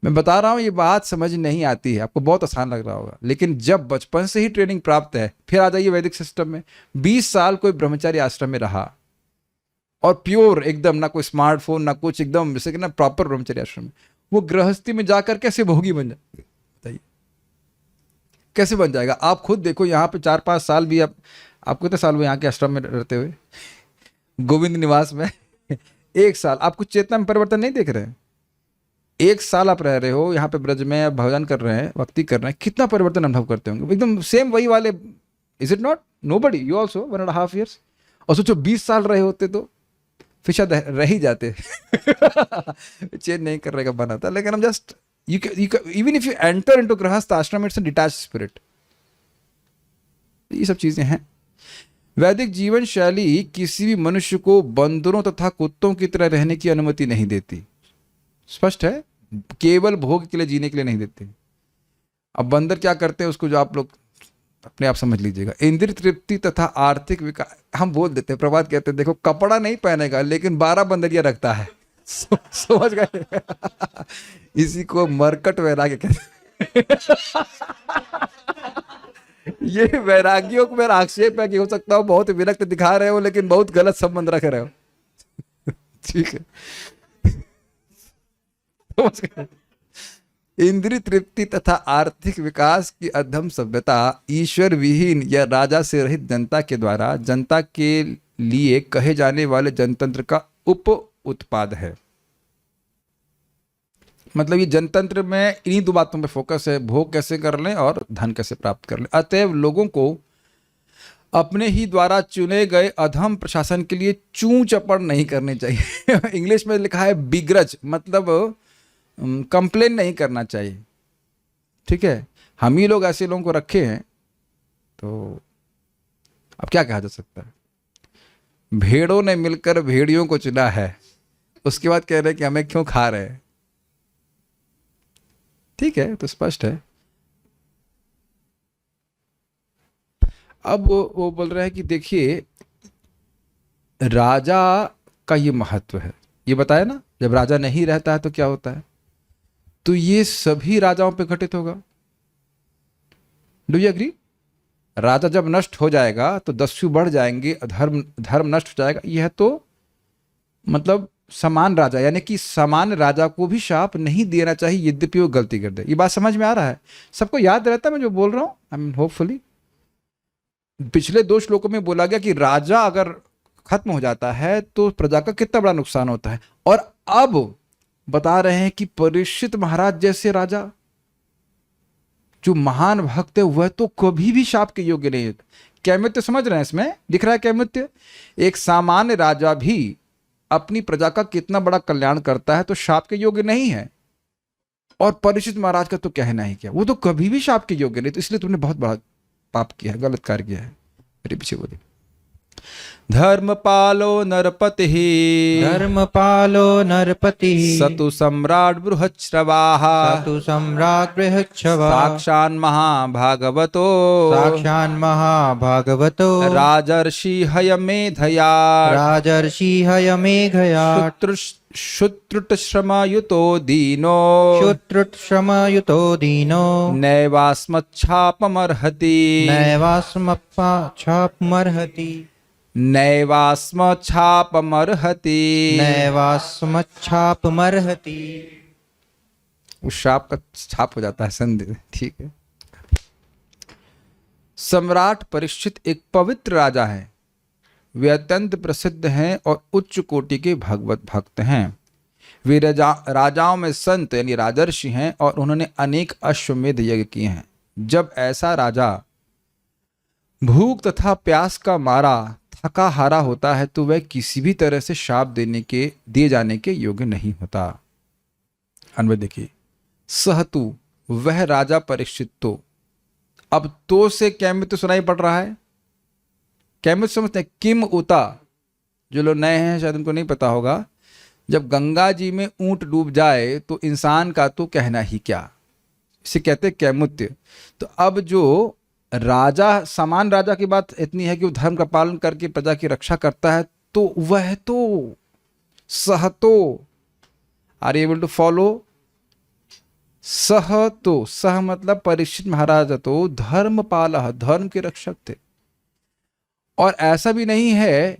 मैं बता रहा हूं, ये बात समझ नहीं आती है, आपको बहुत आसान लग रहा होगा, लेकिन जब बचपन से ही ट्रेनिंग प्राप्त है, फिर आ जाइए वैदिक सिस्टम में। 20 साल कोई ब्रह्मचारी आश्रम में रहा और प्योर एकदम, ना कोई स्मार्टफोन ना कुछ, एकदम जैसे कि ना प्रॉपर ब्रह्मचारी आश्रम में, वो गृहस्थी में जाकर कैसे भोगी बन जाए? बताइए कैसे बन जाएगा? आप खुद देखो, यहाँ पे 4-5 साल भी आपको कितने साल हुए यहाँ के आश्रम में रहते हुए, गोविंद निवास में? 1 साल। आप कुछ चेतना में परिवर्तन नहीं देख रहे हैं? 1 साल आप रह रहे हो यहाँ पे ब्रज में, भजन कर रहे हैं, भक्ति कर रहे हैं, कितना परिवर्तन अनुभव करते होंगे? एकदम सेम वही वाले। Is it not? Nobody, you also 1.5 years। और सोचो 20 साल रहे होते तो फिर शायद रह ही जाते। चेंज नहीं करने का बना था, लेकिन हम just even if you enter into गृहस्थ आश्रम, इट्स अ डिटैच्ड स्पिरिट। ये सब चीजें हैं। वैदिक जीवन शैली किसी भी मनुष्य को बंदरों तथा कुत्तों की तरह रहने की अनुमति नहीं देती। स्पष्ट है, केवल भोग के लिए जीने के लिए नहीं देते। अब बंदर क्या करते हैं उसको जो आप लोग अपने आप समझ लीजिएगा। इंद्रिय तृप्ति तथा आर्थिक विकास, हम बोल देते हैं, प्रभात कहते हैं देखो कपड़ा नहीं पहनेगा लेकिन 12 बंदरिया रखता है। समझ गए? इसी को मरकट वैराग्य कहते हैं। ये वैरागियों को मेरा आक्षेप है कि हो सकता हो बहुत विरक्त दिखा रहे हो लेकिन बहुत गलत संबंध रख रहे हो। ठीक है, इंद्रिय तृप्ति तथा आर्थिक विकास की अधम सभ्यता ईश्वर विहीन या राजा से रहित जनता के द्वारा जनता के लिए कहे जाने वाले जनतंत्र का उप उत्पाद है। मतलब ये जनतंत्र में इन्हीं 2 बातों पे फोकस है, भोग कैसे कर लें और धन कैसे प्राप्त कर लें। अतएव लोगों को अपने ही द्वारा चुने गए अधम प्रशासन के लिए चूं चपड़ नहीं करनी चाहिए। इंग्लिश में लिखा है बिग्रज, मतलब कंप्लेन नहीं करना चाहिए। ठीक है, हम ही लोग ऐसे लोगों को रखे हैं, तो अब क्या कहा जा सकता है? भेड़ों ने मिलकर भेड़ियों को चुना है, उसके बाद कह रहे हैं कि हमें क्यों खा रहे हैं। ठीक है, तो स्पष्ट है। अब वो बोल रहे हैं कि देखिए राजा का ये महत्व है, ये बताया ना, जब राजा नहीं रहता है तो क्या होता है, तो ये सभी राजाओं पे घटित होगा। Do you agree? राजा जब नष्ट हो जाएगा तो दस्यु बढ़ जाएंगे, धर्म नष्ट हो जाएगा। यह तो मतलब समान राजा, यानी कि समान राजा को भी शाप नहीं देना चाहिए यद्यपि वो गलती कर दे। ये बात समझ में आ रहा है? सबको याद रहता है मैं जो बोल रहा हूं? I mean hopefully. पिछले 2 श्लोकों में बोला गया कि राजा अगर खत्म हो जाता है तो प्रजा का कितना बड़ा नुकसान होता है, और अब बता रहे हैं कि परीक्षित महाराज जैसे राजा जो महान भक्त है वह तो कभी भी शाप के योग्य नहीं है। कैमित्य समझ रहे हैं? इसमें दिख रहा है कैमित्य। एक सामान्य राजा भी अपनी प्रजा का कितना बड़ा कल्याण करता है तो शाप के योग्य नहीं है, और परीक्षित महाराज का तो कहना ही क्या, वो तो कभी भी शाप के योग्य नहीं। तो इसलिए तुमने बहुत बड़ा पाप किया है, गलत कार्य किया है। मेरे पीछे बोले धर्मपालो नरपति, धर्मपालो नरपति, सतु सम्राट बृहच्छ्रवाः, सतु सम्राट बृहच्छ्रवाः, साक्षान् महाभागवतो, साक्षान् महाभागवतो, राजर्षि हयमेधया, राजर्षि हयमेघया, शुत्रुतश्रमयुतो दीनो, शुत्रुतश्रमयुतो दीनो, नैवास्मच्छापमर्हति, नैवास्मच्छापमर्हति, नैवास्मच्छापमर्हति, नैवास्मच्छापमर्हति। उस शाप का छाप हो जाता है संधि। ठीक है। सम्राट परीक्षित एक पवित्र राजा है, वे अत्यंत प्रसिद्ध हैं और उच्च कोटि के भगवत भक्त हैं। वे राजाओं में संत यानी राजर्षि हैं और उन्होंने अनेक अश्वमेध यज्ञ किए हैं। जब ऐसा राजा भूख तथा प्यास का मारा थका हारा होता है तो वह किसी भी तरह से शाप दिए जाने के योग्य नहीं होता। अन्वय देखिए, सहतु वह राजा परीक्षित तो, अब तो से कैमित सुनाई पड़ रहा है। कैमित समझते हैं, किम उता, जो लोग नए हैं शायद उनको नहीं पता होगा, जब गंगा जी में ऊंट डूब जाए तो इंसान का तो कहना ही क्या, इसे कहते हैं कैमुत्य। तो अब जो राजा, समान राजा की बात इतनी है कि वो धर्म का पालन करके प्रजा की रक्षा करता है, तो वह तो सहतो, आर एबल टू फॉलो, सह तो, सह मतलब परीक्षित महाराज तो धर्मपाल, धर्म के रक्षक थे। और ऐसा भी नहीं है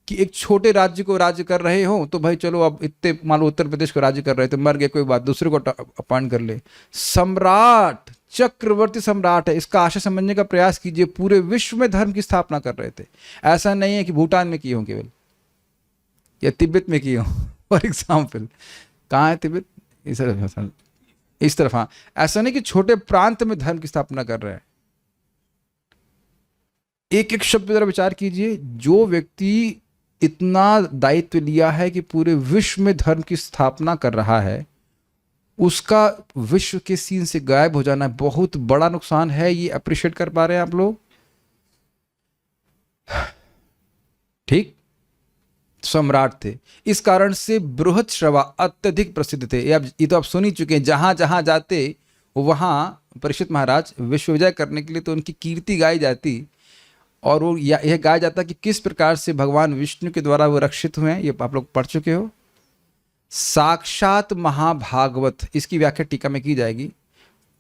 कि एक छोटे राज्य को राज्य कर रहे हो तो भाई चलो अब इतने, मान लो उत्तर प्रदेश को राज्य कर रहे थे, मर गए कोई बात, दूसरे को अपॉइंट कर ले। सम्राट, चक्रवर्ती सम्राट है, इसका आशय समझने का प्रयास कीजिए, पूरे विश्व में धर्म की स्थापना कर रहे थे। ऐसा नहीं है कि भूटान में किए हो केवल या तिब्बत में किए हो फॉर एग्जाम्पल। कहाँ है तिब्बत? इस तरफ हाँ। ऐसा नहीं कि छोटे प्रांत में धर्म की स्थापना कर रहे हैं। एक एक शब्द जरा विचार कीजिए, जो व्यक्ति इतना दायित्व लिया है कि पूरे विश्व में धर्म की स्थापना कर रहा है, उसका विश्व के सीन से गायब हो जाना बहुत बड़ा नुकसान है। ये अप्रिशिएट कर पा रहे हैं आप लोग? ठीक, सम्राट थे, इस कारण से बृहत्श्रवा अत्यधिक प्रसिद्ध थे। ये तो आप सुन ही चुके हैं, जहां जहां जाते वहां परीक्षित महाराज विश्व विजय करने के लिए तो उनकी कीर्ति गाई जाती, और वो यह गाया जाता कि किस प्रकार से भगवान विष्णु के द्वारा वो रक्षित हुए हैं। ये आप लोग पढ़ चुके हो। साक्षात महाभागवत, इसकी व्याख्या टीका में की जाएगी।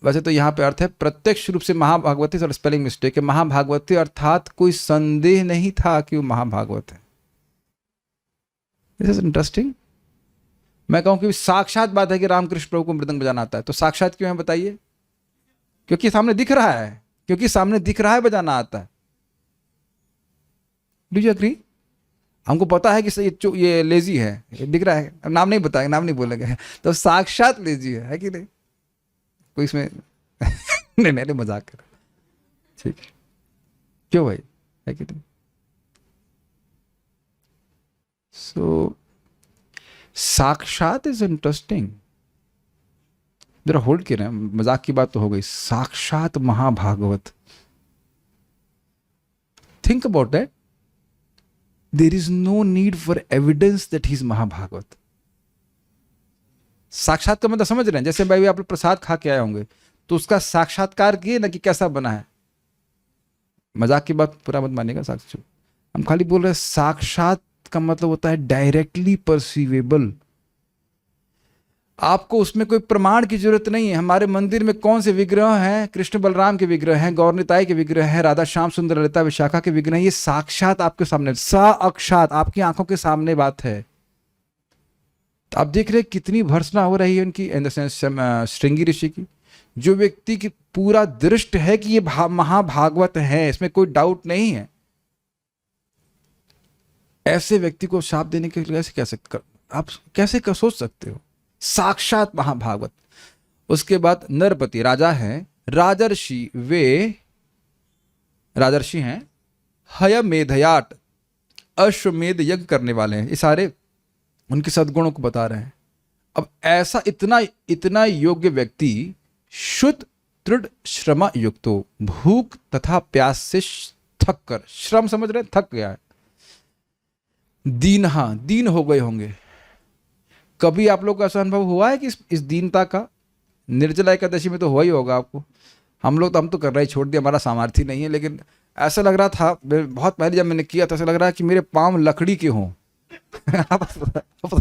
वैसे तो यहाँ पे अर्थ है प्रत्यक्ष रूप से महाभागवती, और स्पेलिंग मिस्टेक है, महाभागवती अर्थात कोई संदेह नहीं था कि वो महाभागवत है। This is interesting. मैं कहूं कि साक्षात बात है कि रामकृष्ण प्रभु को मृदंग बजाना आता है, तो साक्षात क्यों है बताइए? क्योंकि सामने दिख रहा है, क्योंकि सामने दिख रहा है बजाना आता है। Do you agree? हमको पता है कि ये लेजी है, ये दिख रहा है, नाम नहीं बताएंगे, नाम नहीं बोलेंगे, तो साक्षात लेजी है कि नहीं? कोई इसमें नहीं नहीं मजाक कर, ठीक है, क्यों भाई, है कि नहीं? सो साक्षात इज इंटरेस्टिंग। जरा होल्ड किए ना, मजाक की बात तो हो गई, साक्षात महाभागवत, think about that. There is no need for evidence that he is महाभागवत। साक्षात का मतलब समझ रहे हैं? जैसे भाई आप लोग प्रसाद खा के आए होंगे तो उसका साक्षात्कार किए ना कि कैसा बना है। मजाक की बात पूरा मत मानिएगा, साक्षात हम खाली बोल रहे हैं। साक्षात का मतलब होता है डायरेक्टली परसीवेबल। आपको उसमें कोई प्रमाण की जरूरत नहीं है। हमारे मंदिर में कौन से विग्रह हैं? कृष्ण बलराम के विग्रह हैं, गौरनिताई के विग्रह हैं, राधा श्याम सुंदर ललिता विशाखा के विग्रह हैं। ये साक्षात आपके सामने, साक्षात आपकी आंखों के सामने बात है। तो आप देख रहे कितनी भर्सना हो रही है उनकी, इन द सेंस श्रृंगी ऋषि की। जो व्यक्ति की पूरा दृष्ट है कि ये महाभागवत है, इसमें कोई डाउट नहीं है, ऐसे व्यक्ति को शाप देने के लिए आप कैसे सोच सकते हो? साक्षात महाभागवत। उसके बाद नरपति राजा हैं, राजर्षि, वे राजर्षि हैं, हयमेधयाट अश्वमेध यज्ञ करने वाले हैं। ये सारे उनके सद्गुणों को बता रहे हैं। अब ऐसा इतना योग्य व्यक्ति शुद्ध दृढ़ श्रम युक्तो, भूख तथा प्यास से थक कर, श्रम समझ रहे, थक गया है, दीन हो गए होंगे। कभी आप लोग का ऐसा अनुभव हुआ है कि इस दीनता का? निर्जला एकादशी में तो हुआ ही होगा आपको। हम तो कर रहे, छोड़ दिया, हमारा सामर्थ्य नहीं है, लेकिन ऐसा लग रहा था बहुत पहले जब मैंने किया था, ऐसा लग रहा है कि मेरे पाँव लकड़ी के हों।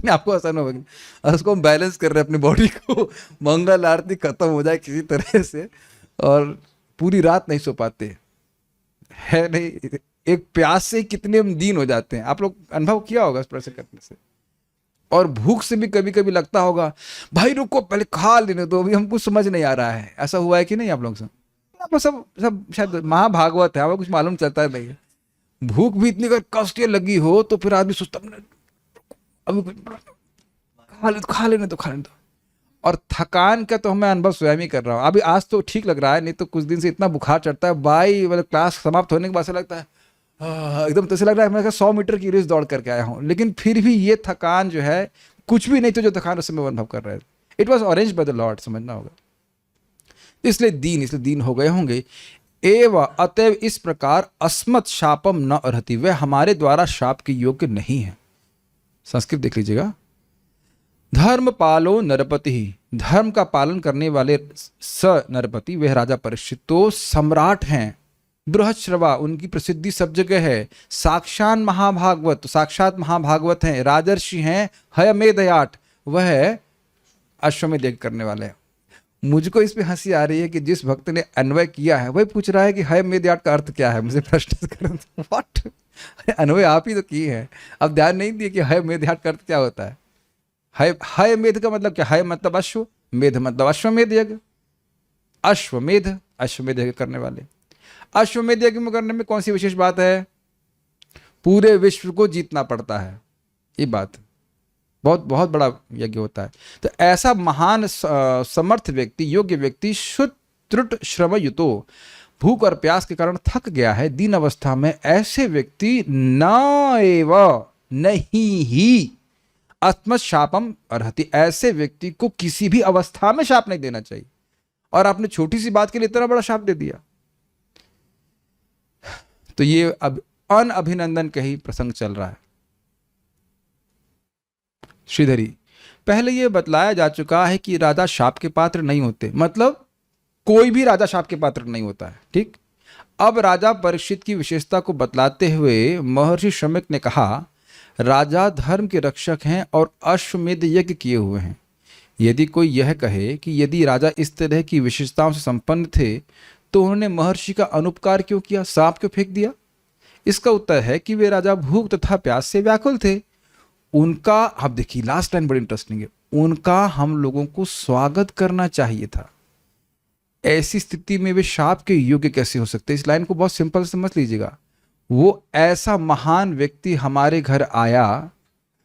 आपको ऐसा नहीं होगा, उसको हम बैलेंस कर रहे हैं अपनी बॉडी को, मंगल आरती खत्म हो जाए किसी तरह से, और पूरी रात नहीं सो पाते है। नहीं, एक प्यास से कितने हम दीन हो जाते हैं। आप लोग अनुभव किया होगा इस तरह से करने से। और भूख से भी कभी कभी लगता होगा भाई रुको पहले खा लेने दो, अभी हमको समझ नहीं आ रहा है। ऐसा हुआ है कि नहीं आप लोग से? आपको सब शायद महाभागवत है, आपको कुछ मालूम चलता है नहीं। भूख भी इतनी कष्ट लगी हो तो फिर आदमी सोचता अभी खा लेने दो खा लेने दो। और थकान का तो मैं अनुभव स्वयं ही कर रहा हूँ। अभी आज तो ठीक लग रहा है, नहीं तो कुछ दिन से इतना बुखार चढ़ता है भाई, मतलब क्लास समाप्त होने के बाद से लगता है एकदम तो ऐसे लग रहा है मैं 100 मीटर की रेस दौड़ करके आया हूँ। लेकिन फिर भी ये थकान जो है कुछ भी नहीं, तो जो थकान उससे मैं अनुभव कर रहा है, it was arrange by the Lord, समझना होगा। इसलिए दीन हो गए होंगे। एवं अतएव इस प्रकार अस्मत् शापम न अर्हति, वह हमारे द्वारा शाप के योग्य नहीं है। संस्कृत देख लीजिएगा। धर्म पालो नरपति ही, धर्म का पालन करने वाले स नरपति, वह राजा परीक्षित तो सम्राट हैं। बृहश्रवा, उनकी प्रसिद्धि सब जगह है। साक्षात महाभागवत, साक्षात महाभागवत हैं। राजर्षि हैं। हयमेधयाट, वह अश्वमेध यज्ञ करने वाले हैं। मुझको इस पे हंसी आ रही है कि जिस भक्त ने अन्वय किया है वही पूछ रहा है कि हयमेधयाट का अर्थ क्या है। मुझे प्रश्न कर व्हाट, अन्वय आप ही तो की है, अब ध्यान नहीं दिए कि हयमेधयाट का अर्थ क्या होता है। हय मेध का मतलब क्या? हय मतलब अश्व, मेध मतलब अश्वमेध यज्ञ। अश्वमेध, अश्वमेध यज्ञ करने वाले। अश्वमेध यज्ञ में करने में कौन सी विशेष बात है? पूरे विश्व को जीतना पड़ता है, ये बात बहुत बहुत बड़ा यज्ञ होता है। तो ऐसा महान समर्थ व्यक्ति, योग्य व्यक्ति, शुद्ध त्रुट श्रमयुतो, भूख और प्यास के कारण थक गया है दीन अवस्था में, ऐसे व्यक्ति न एव नहीं ही आत्मत शापम अर्हति, ऐसे व्यक्ति को किसी भी अवस्था में शाप नहीं देना चाहिए। और आपने छोटी सी बात के लिए इतना बड़ा शाप दे दिया, तो ये अब अनअभिनंदन का ही प्रसंग चल रहा है। श्रीधरी, पहले यह बतलाया जा चुका है कि राजा शाप के पात्र नहीं होते, मतलब कोई भी राजा शाप के पात्र नहीं होता है, ठीक। अब राजा परीक्षित की विशेषता को बतलाते हुए महर्षि शमीक ने कहा, राजा धर्म के रक्षक हैं और अश्वमेध यज्ञ किए हुए हैं। यदि कोई यह कहे कि यदि राजा इस तरह की विशेषताओं से संपन्न थे तो उन्होंने महर्षि का अनुपकार क्यों किया, सांप क्यों फेंक दिया? इसका उत्तर है कि वे राजा भूख तथा प्यास से व्याकुल थे। उनका, आप देखिए लास्ट लाइन बड़ी इंटरेस्टिंग है, उनका हम लोगों को स्वागत करना चाहिए था। ऐसी स्थिति में वे शाप के योग्य कैसे हो सकते? इस लाइन को बहुत सिंपल समझ लीजिएगा। वो ऐसा महान व्यक्ति हमारे घर आया,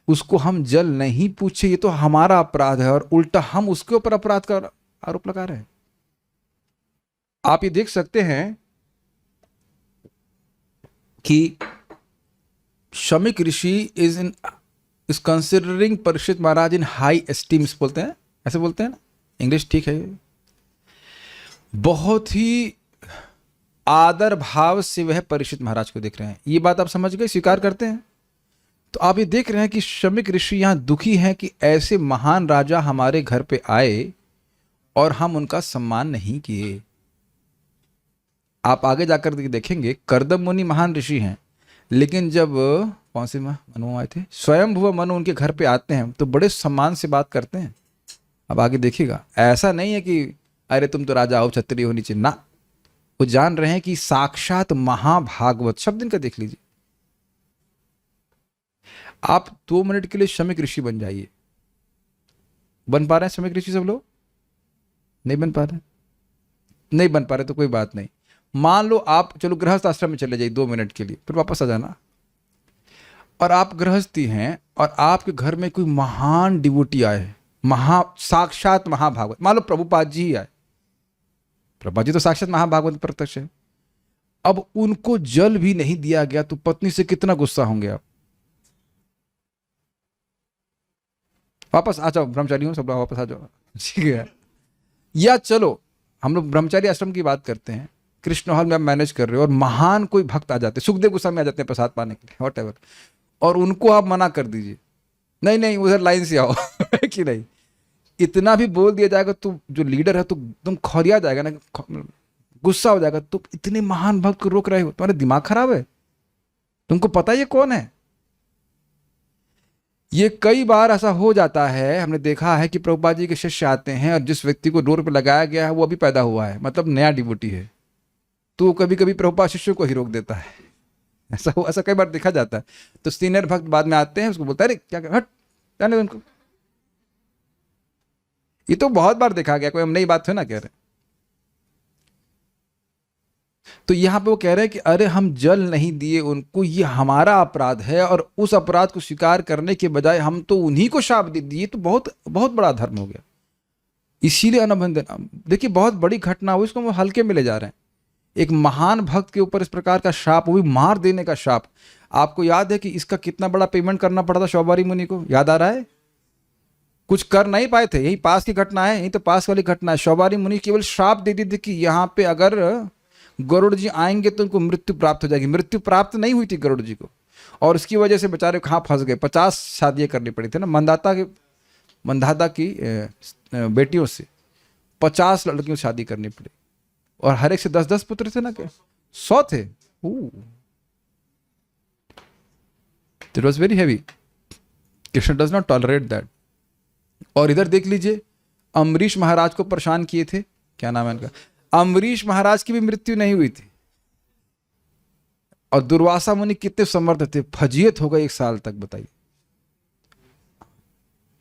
उसको हम जल नहीं पूछे, ये तो हमारा अपराध है, और उल्टा हम उसके ऊपर अपराध का आरोप लगा रहे हैं। आप ये देख सकते हैं कि Shamik Rishi is considering Parikshit Maharaj in high esteem, बोलते हैं, ऐसे बोलते हैं ना, इंग्लिश ठीक है। बहुत ही आदर भाव से वह परीक्षित महाराज को देख रहे हैं। ये बात आप समझ गए, स्वीकार करते हैं? तो आप ये देख रहे हैं कि शमीक ऋषि यहां दुखी हैं कि ऐसे महान राजा हमारे घर पे आए और हम उनका सम्मान नहीं किए। आप आगे जाकर देखेंगे, कर्दम मुनि महान ऋषि हैं, लेकिन जब कौन से मनु आए थे, स्वयंभुव मनु उनके घर पे आते हैं तो बड़े सम्मान से बात करते हैं। अब आगे देखिएगा, ऐसा नहीं है कि अरे तुम तो राजा हो, क्षत्रिय होनी चाहिए, ना। वो जान रहे हैं कि साक्षात महाभागवत, शब्द इनका देख लीजिए। आप 2 मिनट के लिए शमीक ऋषि बन जाइए। बन पा रहे हैं शमीक ऋषि सब लोग? नहीं बन पा रहे? नहीं बन पा रहे तो कोई बात नहीं। मान लो आप, चलो गृहस्थ आश्रम में चले जाइए 2 मिनट के लिए, फिर वापस आ जाना। और आप गृहस्थी हैं और आपके घर में कोई महान डिवोटी आए, साक्षात महाभागवत, मान लो प्रभुपाद जी ही आए। प्रभुपाद जी तो साक्षात महाभागवत प्रत्यक्ष है। अब उनको जल भी नहीं दिया गया तो पत्नी से कितना गुस्सा होंगे आप? वापस आ जाओ, ब्रह्मचारी हो सब लोग, वापस आ जाओ, ठीक है। या चलो हम लोग ब्रह्मचारी आश्रम की बात करते हैं, कृष्ण हॉल में आप मैनेज कर रहे हो और महान कोई भक्त आ जाते हैं, सुखदेव गोस्वामी आ जाते हैं प्रसाद पाने के लिए, व्हाटएवर, और उनको आप मना कर दीजिए, नहीं नहीं उधर लाइन से आओ कि नहीं। इतना भी बोल दिया जाएगा तो जो लीडर है तो तुम खौरिया जाएगा ना, गुस्सा हो जाएगा। तो इतने महान भक्त को रोक रहे हो, तुम्हारे दिमाग खराब है? तुमको पता ये कौन है? ये कई बार ऐसा हो जाता है, हमने देखा है कि प्रभुपाद जी के शिष्य आते हैं और जिस व्यक्ति को डोर पे लगाया गया है वो अभी पैदा हुआ है, मतलब नया डिवोटी है, तो कभी कभी प्रभुपाद शिष्यों को ही रोक देता है। ऐसा कई बार देखा जाता है। तो सीनियर भक्त बाद में आते हैं, उसको बोलता है अरे क्या हट जाने दो उनको। ये तो बहुत बार देखा गया, कोई हम नई बात है ना कह रहे। तो यहाँ पे वो कह रहे हैं कि अरे हम जल नहीं दिए उनको, ये हमारा अपराध है, और उस अपराध को स्वीकार करने के बजाय हम तो उन्हीं को शाप दे दिए, तो बहुत बहुत बड़ा धर्म हो गया। इसीलिए अनबंधन, देखिए बहुत बड़ी घटना हुई, इसको हम हल्के में ले जा रहे हैं। एक महान भक्त के ऊपर इस प्रकार का शाप, वो भी मार देने का शाप। आपको याद है कि इसका कितना बड़ा पेमेंट करना पड़ा था शौबारी मुनि को, याद आ रहा है? कुछ कर नहीं पाए थे, यही पास की घटना है, यही तो पास वाली घटना है। शौबारी मुनि केवल श्राप दे दी थी कि यहाँ पे अगर गरुड़ जी आएंगे तो उनको मृत्यु प्राप्त हो जाएगी। मृत्यु प्राप्त नहीं हुई थी गरुड़ जी को, और उसकी वजह से बेचारे कहाँ फंस गए। 50 शादियाँ करनी पड़ी थी ना, मंदाता की बेटियों से 50 लड़कियों से शादी करनी पड़ी, और हर एक से 10-10 पुत्र थे ना, क्या 100 थे। It was very heavy. Krishna does not tolerate that. और इधर देख लीजिए, अम्बरीश महाराज को परेशान किए थे, क्या नाम है इनका, अम्बरीश महाराज की भी मृत्यु नहीं हुई थी, और दुर्वासा मुनि कितने समर्थ थे, फजीयत हो गई 1 साल तक। बताइए,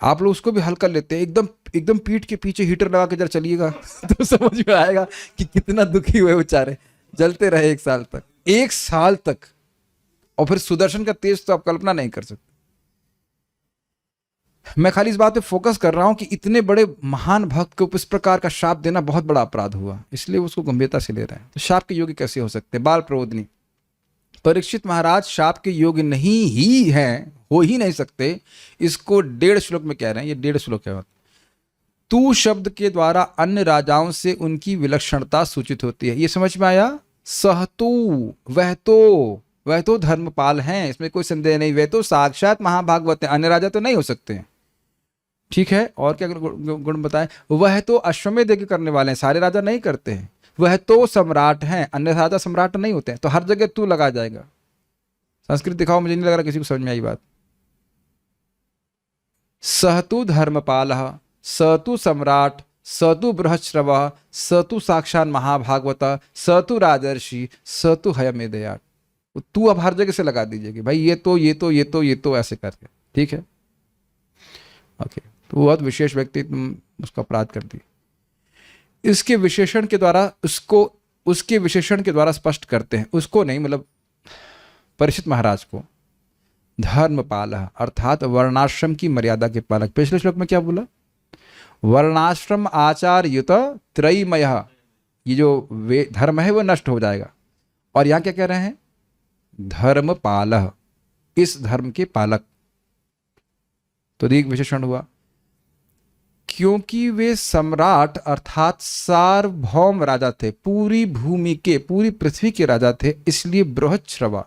आप लोग उसको भी हल्का लेते हैं, एकदम एकदम पीठ के पीछे हीटर लगा के जरा चलिएगा तो समझ में आएगा कि कितना दुखी हुए बेचारे। जलते रहे 1 साल तक, 1 साल तक। और फिर सुदर्शन का तेज तो आप कल्पना नहीं कर सकते। मैं खाली इस बात पे फोकस कर रहा हूं कि इतने बड़े महान भक्त को इस प्रकार का शाप देना बहुत बड़ा अपराध हुआ, इसलिए उसको गंभीरता से ले रहे हैं। तो शाप के योग्य कैसे हो सकते हैं? बाल प्रबोधनी, परीक्षित महाराज शाप के योग्य नहीं ही हैं, हो ही नहीं सकते। इसको 1.5 श्लोक में कह रहे हैं, ये 1.5 श्लोक है। तू शब्द के द्वारा अन्य राजाओं से उनकी विलक्षणता सूचित होती है। ये समझ में आया? सहतु, वह तो धर्मपाल हैं, इसमें कोई संदेह नहीं। वे तो साक्षात महाभागवत हैं, अन्य राजा तो नहीं हो सकते हैं। ठीक है, और क्या गुण बताएं? वह तो अश्वमेध यज्ञ करने वाले हैं, सारे राजा नहीं करते हैं। वह तो सम्राट हैं, अन्य राजा सम्राट नहीं होते हैं। तो हर जगह तू लगा जाएगा। संस्कृत दिखाओ, मुझे नहीं लग रहा किसी को समझ में आई बात। सहतु धर्मपालः, सतु सम्राट, सतु बृहश्रवः, सतु साक्षात महाभागवत, सतु राजर्षि, सतु हयमेधयाट। तू अब हर जगह से लगा दीजिएगी भाई, ये तो ऐसे करके। ठीक है, ओके। तो बहुत विशेष व्यक्ति, तुम उसका अपराध कर दी। इसके विशेषण के द्वारा उसके विशेषण के द्वारा स्पष्ट करते हैं, उसको नहीं, मतलब परीक्षित महाराज को। धर्मपालः अर्थात वर्णाश्रम की मर्यादा के पालक। पिछले श्लोक में क्या बोला? वर्णाश्रम आचार युत त्रयीमयः, ये जो धर्म है वो नष्ट हो जाएगा। और यहां क्या कह रहे हैं? धर्मपालः, इस धर्म के पालक। तो एक विशेषण हुआ, क्योंकि वे सम्राट अर्थात सार्वभौम राजा थे, पूरी भूमि के, पूरी पृथ्वी के राजा थे, इसलिए बृहश्रवा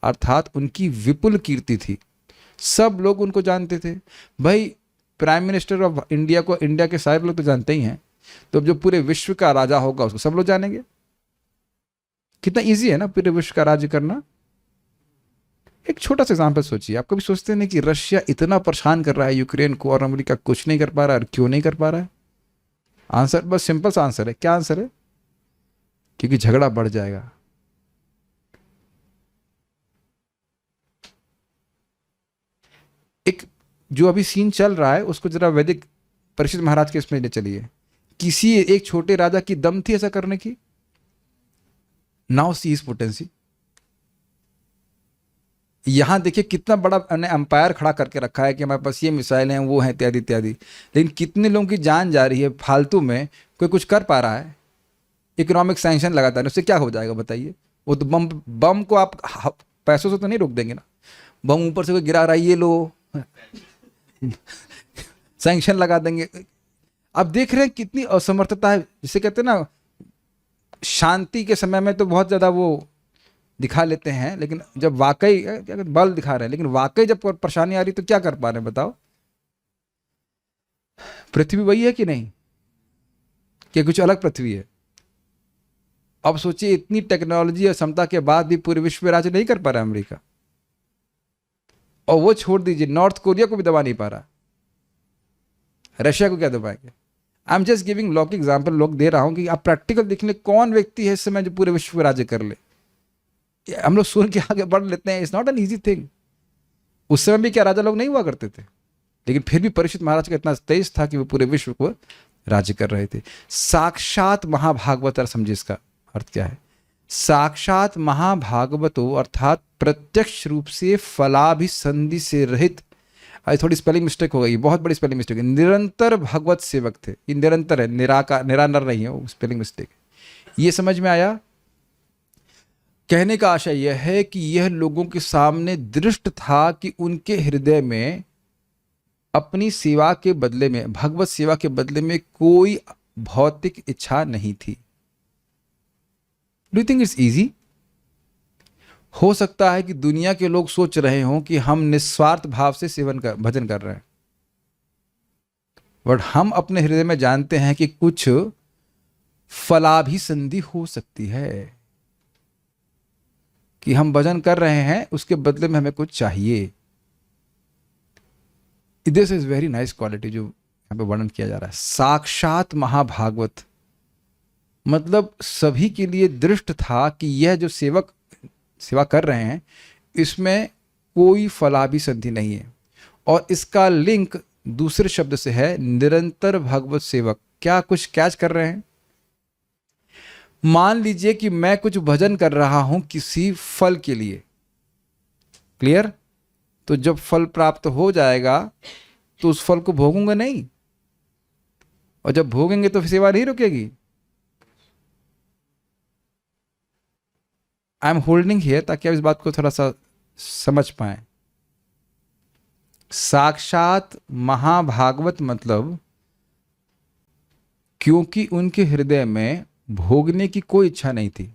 अर्थात उनकी विपुल कीर्ति थी। सब लोग उनको जानते थे। भाई प्राइम मिनिस्टर ऑफ इंडिया को इंडिया के सारे लोग तो जानते ही हैं, तो जो पूरे विश्व का राजा होगा उसको सब लोग जानेंगे। कितना इजी है ना पूरे विश्व का राज्य करना। एक छोटा सा एग्जाम्पल सोचिए, आप कभी सोचते नहीं कि रशिया इतना परेशान कर रहा है यूक्रेन को, और अमेरिका कुछ नहीं कर पा रहा है? और क्यों नहीं कर पा रहा है? आंसर बस सिंपल सा आंसर है। क्या आंसर है? क्योंकि झगड़ा बढ़ जाएगा। एक जो अभी सीन चल रहा है उसको जरा वैदिक परीक्षित महाराज के इसमें ले चलिए। किसी एक छोटे राजा की दम थी ऐसा करने की? Now see his potency. यहां देखिए कितना बड़ा एम्पायर खड़ा करके रखा है कि हमारे पास ये मिसाइल हैं, वो हैं, इत्यादि इत्यादि। लेकिन कितने लोगों की जान जा रही है फालतू में। कोई कुछ कर पा रहा है? इकोनॉमिक सैंक्शन लगातार, उससे क्या हो जाएगा बताइए? वो तो बम को आप पैसों से तो नहीं रोक देंगे ना। बम ऊपर से कोई गिरा रहा है, ये लो सैंक्शन लगा देंगे। अब देख रहे हैं कितनी असमर्थता है। जिसे कहते हैं ना, शांति के समय में तो बहुत ज्यादा वो दिखा लेते हैं, लेकिन जब वाकई बल दिखा रहे हैं, लेकिन वाकई जब परेशानी आ रही तो क्या कर पा रहे हैं बताओ? पृथ्वी वही है कि नहीं, कि कुछ अलग पृथ्वी है? अब सोचिए, इतनी टेक्नोलॉजी और क्षमता के बाद भी पूरे विश्व में राज्य नहीं कर पा रहा है अमेरिका। और वो छोड़ दीजिए, नॉर्थ कोरिया को भी दबा नहीं पा रहा, रशिया को क्या दबाएंगे? I am just giving lock example, लोग दे रहा हूं कि आप प्रैक्टिकल देख ले कौन व्यक्ति है इस समय जो पूरे विश्व में राज्य कर ले। हम लोग सुन के आगे बढ़ लेते हैं, it's not an easy thing. उस समय भी क्या राजा लोग नहीं हुआ करते थे? लेकिन फिर भी परीक्षित महाराज का इतना तेज था कि वो पूरे विश्व को राज्य कर रहे थे। साक्षात महाभागवत, समझिए इसका अर्थ क्या है। साक्षात महाभागवतो अर्थात प्रत्यक्ष रूप से फलाभिसंधि से रहित, आज थोड़ी स्पेलिंग मिस्टेक हो गई, बहुत बड़ी स्पेलिंग मिस्टेक है, निरंतर भगवत सेवक थे। ये निरंतर है, निराकार निरानर नहीं है, वो स्पेलिंग मिस्टेक है। ये समझ में आया? कहने का आशय यह है कि यह लोगों के सामने दृष्ट था कि उनके हृदय में अपनी सेवा के बदले में, भगवत सेवा के बदले में कोई भौतिक इच्छा नहीं थी। Do you think it's easy? हो सकता है कि दुनिया के लोग सोच रहे हों कि हम निस्वार्थ भाव से भजन कर रहे हैं, बट हम अपने हृदय में जानते हैं कि कुछ फलाभिसंधि हो सकती है, कि हम भजन कर रहे हैं उसके बदले में हमें कुछ चाहिए। This is very nice quality जो यहां पे वर्णन किया जा रहा है। साक्षात महाभागवत मतलब सभी के लिए दृष्ट था कि यह जो सेवा कर रहे हैं इसमें कोई फलाभिसंधि नहीं है। और इसका लिंक दूसरे शब्द से है, निरंतर भगवत सेवक। क्या कुछ कैच कर रहे हैं? मान लीजिए कि मैं कुछ भजन कर रहा हूं किसी फल के लिए, क्लियर? तो जब फल प्राप्त हो जाएगा तो उस फल को भोगूंगा नहीं, और जब भोगेंगे तो सेवा नहीं रुकेगी। आई एम होल्डिंग हियर ताकि आप इस बात को थोड़ा सा समझ पाए। साक्षात महाभागवत मतलब क्योंकि उनके हृदय में भोगने की कोई इच्छा नहीं थी,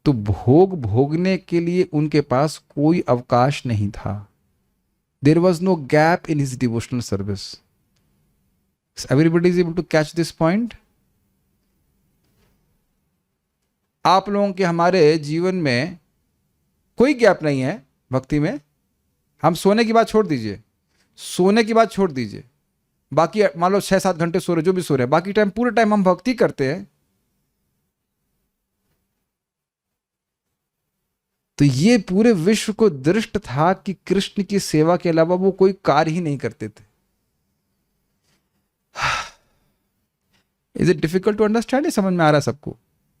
तो भोगने के लिए उनके पास कोई अवकाश नहीं था। There was no gap in his devotional service. Everybody is able to catch this point? आप लोगों के हमारे जीवन में कोई गैप नहीं है भक्ति में। हम सोने की बात छोड़ दीजिए, सोने की बात छोड़ दीजिए, बाकी मान लो 6-7 घंटे सो रहे, जो भी सो रहे, बाकी टाइम पूरे टाइम हम भक्ति करते हैं। तो ये पूरे विश्व को दृष्ट था कि कृष्ण की सेवा के अलावा वो कोई कार्य ही नहीं करते थे। Is it difficult to understand? ये समझ में आ रहा है सबको?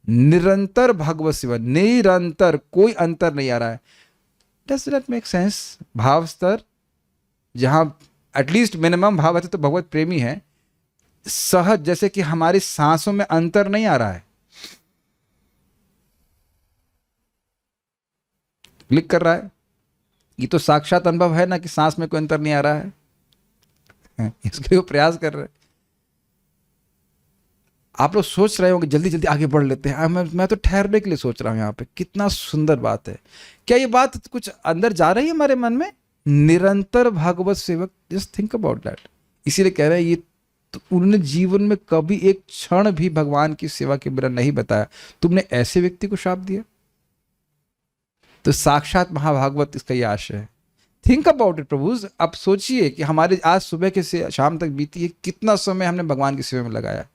निरंतर भगवत सेवा, निरंतर, कोई अंतर नहीं आ रहा है। Does that make sense? भाव स्तर जहां एटलीस्ट मिनिमम भाव है तो भगवत प्रेमी है, सहज, जैसे कि हमारी सांसों में अंतर नहीं आ रहा है, क्लिक कर रहा है। ये तो साक्षात अनुभव है ना कि सांस में कोई अंतर नहीं आ रहा है। इसके लिए वो प्रयास कर रहे हैं। आप लोग सोच रहे हो कि जल्दी जल्दी आगे बढ़ लेते हैं, मैं तो ठहरने के लिए सोच रहा हूं यहाँ पे। कितना सुंदर बात है। क्या ये बात कुछ अंदर जा रही है हमारे मन में? निरंतर भागवत सेवक, जस्ट थिंक अबाउट दैट। इसीलिए कह रहे हैं ये तो उन्होंने जीवन में कभी एक क्षण भी भगवान की सेवा के बिना नहीं बताया। तुमने ऐसे व्यक्ति को शाप दिया? तो साक्षात महाभागवत इसका ये आशय है। थिंक अबाउट इट प्रभुज। आप सोचिए कि हमारे आज सुबह के से शाम तक बीती है, कितना समय हमने भगवान की सेवा में लगाया।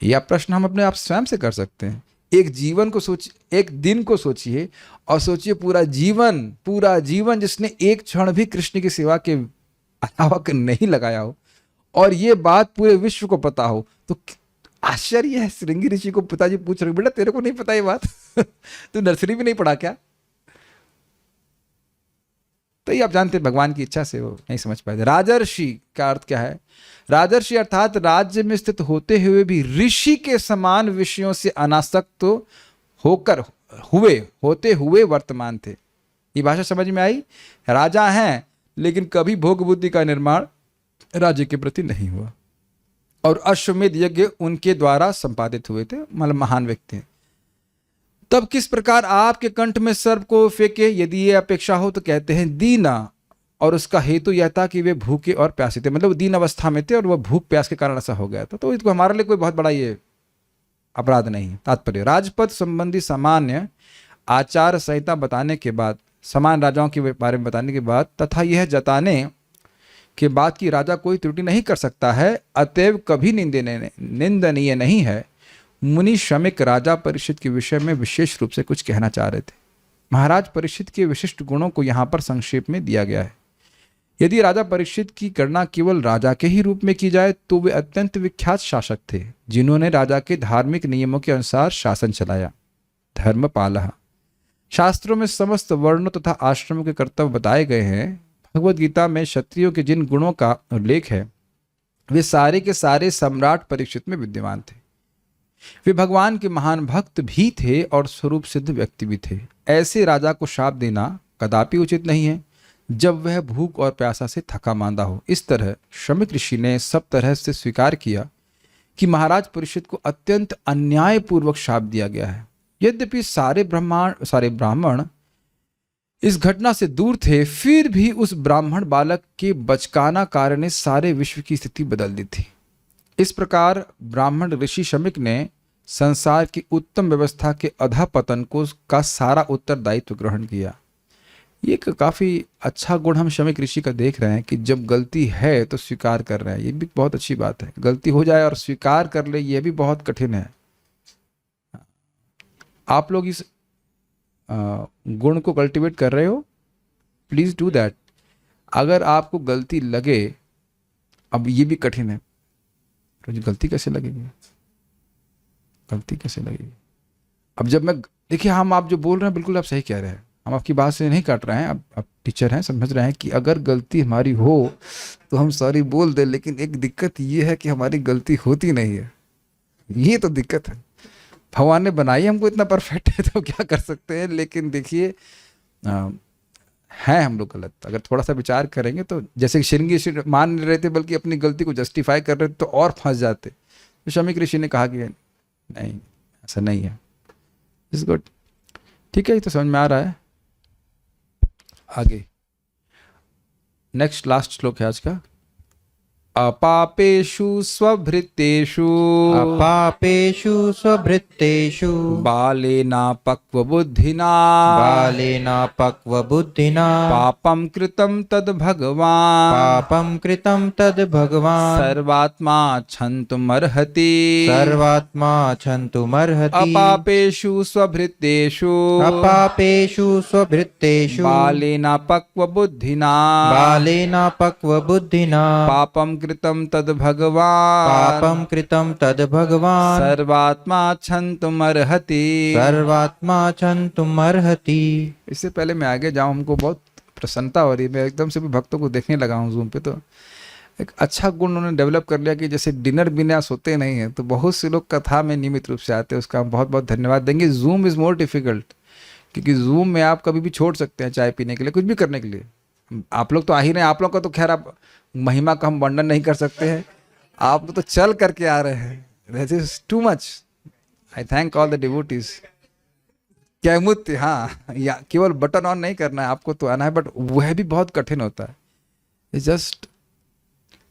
यह प्रश्न हम अपने आप स्वयं से कर सकते हैं। एक जीवन को सोचिए, एक दिन को सोचिए, और सोचिए पूरा जीवन जिसने एक क्षण भी कृष्ण की सेवा के अलावा नहीं लगाया हो, और ये बात पूरे विश्व को पता हो, तो आश्चर्य है। श्रृंगी ऋषि को पिताजी पूछ रहे, बेटा तेरे को नहीं पता ये बात? तू नर्सरी भी नहीं पढ़ा क्या? तो ये आप जानते हैं भगवान की इच्छा से वो नहीं समझ पाए। राजर्षि का अर्थ क्या है? राजर्षि अर्थात राज्य में स्थित होते हुए भी ऋषि के समान विषयों से अनासक्त होते हुए वर्तमान थे। ये भाषा समझ में आई? राजा हैं लेकिन कभी भोग बुद्धि का निर्माण राज्य के प्रति नहीं हुआ, और अश्वमेध यज्ञ उनके द्वारा संपादित हुए थे, मतलब महान व्यक्ति हैं। तब किस प्रकार आपके कंठ में सर्प को फेंके, यदि ये अपेक्षा हो तो कहते हैं दीना, और उसका हेतु यह था कि वे भूखे और प्यासे थे, मतलब दीन अवस्था में थे और वह भूख प्यास के कारण ऐसा हो गया था। तो इसको हमारे लिए कोई बहुत बड़ा ये अपराध नहीं है। तात्पर्य, राजपद संबंधी सामान्य आचार संहिता बताने के बाद, समान राजाओं के बारे में बताने के बाद, तथा यह जताने के बाद कि राजा कोई त्रुटि नहीं कर सकता है, अतएव कभी निंदनीय नहीं है, मुनि श्रमिक राजा परीक्षित के विषय में विशेष रूप से कुछ कहना चाह रहे थे। महाराज परीक्षित के विशिष्ट गुणों को यहाँ पर संक्षेप में दिया गया है। यदि राजा परीक्षित की गणना केवल राजा के ही रूप में की जाए तो वे अत्यंत विख्यात शासक थे, जिन्होंने राजा के धार्मिक नियमों के अनुसार शासन चलाया। धर्मपालः, शास्त्रों में समस्त वर्णों तथा आश्रमों के कर्तव्य बताए गए हैं। भगवद गीता में क्षत्रियों के जिन गुणों का उल्लेख है वे सारे के सारे सम्राट परीक्षित में विद्यमान थे। वे भगवान के महान भक्त भी थे और स्वरूप सिद्ध व्यक्ति भी थे। ऐसे राजा को शाप देना कदापि उचित नहीं है जब वह भूख और प्यासा से थका मांदा हो। इस तरह शमिक ऋषि ने सब तरह से स्वीकार किया कि महाराज परीक्षित को अत्यंत अन्यायपूर्वक शाप दिया गया है। यद्यपि सारे ब्राह्मण इस घटना से दूर थे, फिर भी उस ब्राह्मण बालक के बचकाना कार्य ने सारे विश्व की स्थिति बदल दी थी। इस प्रकार ब्राह्मण ऋषि शमिक ने संसार की उत्तम व्यवस्था के अधःपतन का सारा उत्तरदायित्व ग्रहण किया। ये एक काफी अच्छा गुण हम शमिक ऋषि का देख रहे हैं कि जब गलती है तो स्वीकार कर रहे हैं। ये भी बहुत अच्छी बात है। गलती हो जाए और स्वीकार कर ले, ये भी बहुत कठिन है। आप लोग इस गुण को कल्टीवेट कर रहे हो, प्लीज डू दैट। अगर आपको गलती लगे, अब ये भी कठिन है, तो गलती कैसे लगेगी? गलती कैसे लगेगी? अब जब मैं देखिए, हम आप जो बोल रहे हैं बिल्कुल आप सही कह रहे हैं, हम आपकी बात से नहीं काट रहे हैं। अब टीचर हैं, समझ रहे हैं कि अगर गलती हमारी हो तो हम सॉरी बोल दें, लेकिन एक दिक्कत ये है कि हमारी गलती होती नहीं है। ये तो दिक्कत है। भगवान ने बनाई हमको इतना परफेक्ट है तो क्या कर सकते हैं। लेकिन देखिए हैं हम लोग गलत। अगर थोड़ा सा विचार करेंगे तो जैसे श्रृंगी मान नहीं रहे थे बल्कि अपनी गलती को जस्टिफाई कर रहे थे तो और फंस जाते। तो शमिक ऋषि ने कहा कि नहीं, ऐसा नहीं है। इज गुड, ठीक है, ये तो समझ में आ रहा है। आगे नेक्स्ट लास्ट श्लोक है आज का। अपापेषु स्वभृतेषु अपापेषु स्वभृत्तेषु बालेनापक्वबुद्धिना बालेनापक्वबुद्धिना पापं कृतं तद् भगवान् पापं कृतं तद् भगवान् सर्वात्मा क्षन्तुमर्हति सर्वात्मा क्षन्तुमर्हति अपापेषु स्वभृतेषु अपापेषु स्वभृत्तेषु बालेनापक्वबुद्धिना बालेनापक्वबुद्धिना पापं कृतं तद् भगवान् पापं कृतं तद् भगवान् सर्वात्मा क्षन्तुमर्हति। सर्वात्मा क्षन्तुमर्हति। इससे पहले मैं आगे जाऊं, हमको बहुत प्रसन्नता हो रही है। मैं एकदम से भी भक्तों को देखने लगा हूं जूम पे, तो एक अच्छा गुण उन्होंने डेवलप कर लिया कि जैसे डिनर बिना सोते नहीं है, तो बहुत से लोग कथा में नियमित रूप से आते हैं। उसका हम बहुत बहुत धन्यवाद देंगे। जूम इज़ मोर डिफिकल्ट, क्योंकि जूम में आप कभी भी छोड़ सकते हैं चाय पीने के लिए, कुछ भी करने के लिए। आप लोग तो आ ही रहे हैं, आप लोग का तो खैर आप महिमा का हम वर्णन नहीं कर सकते हैं। आप लोग तो चल करके आ रहे हैं, that is too much. I thank all the devotees. क्या मुत्य, हाँ, या केवल बटन ऑन नहीं करना है, आपको तो आना है, बट वह भी बहुत कठिन होता है। इट्स जस्ट,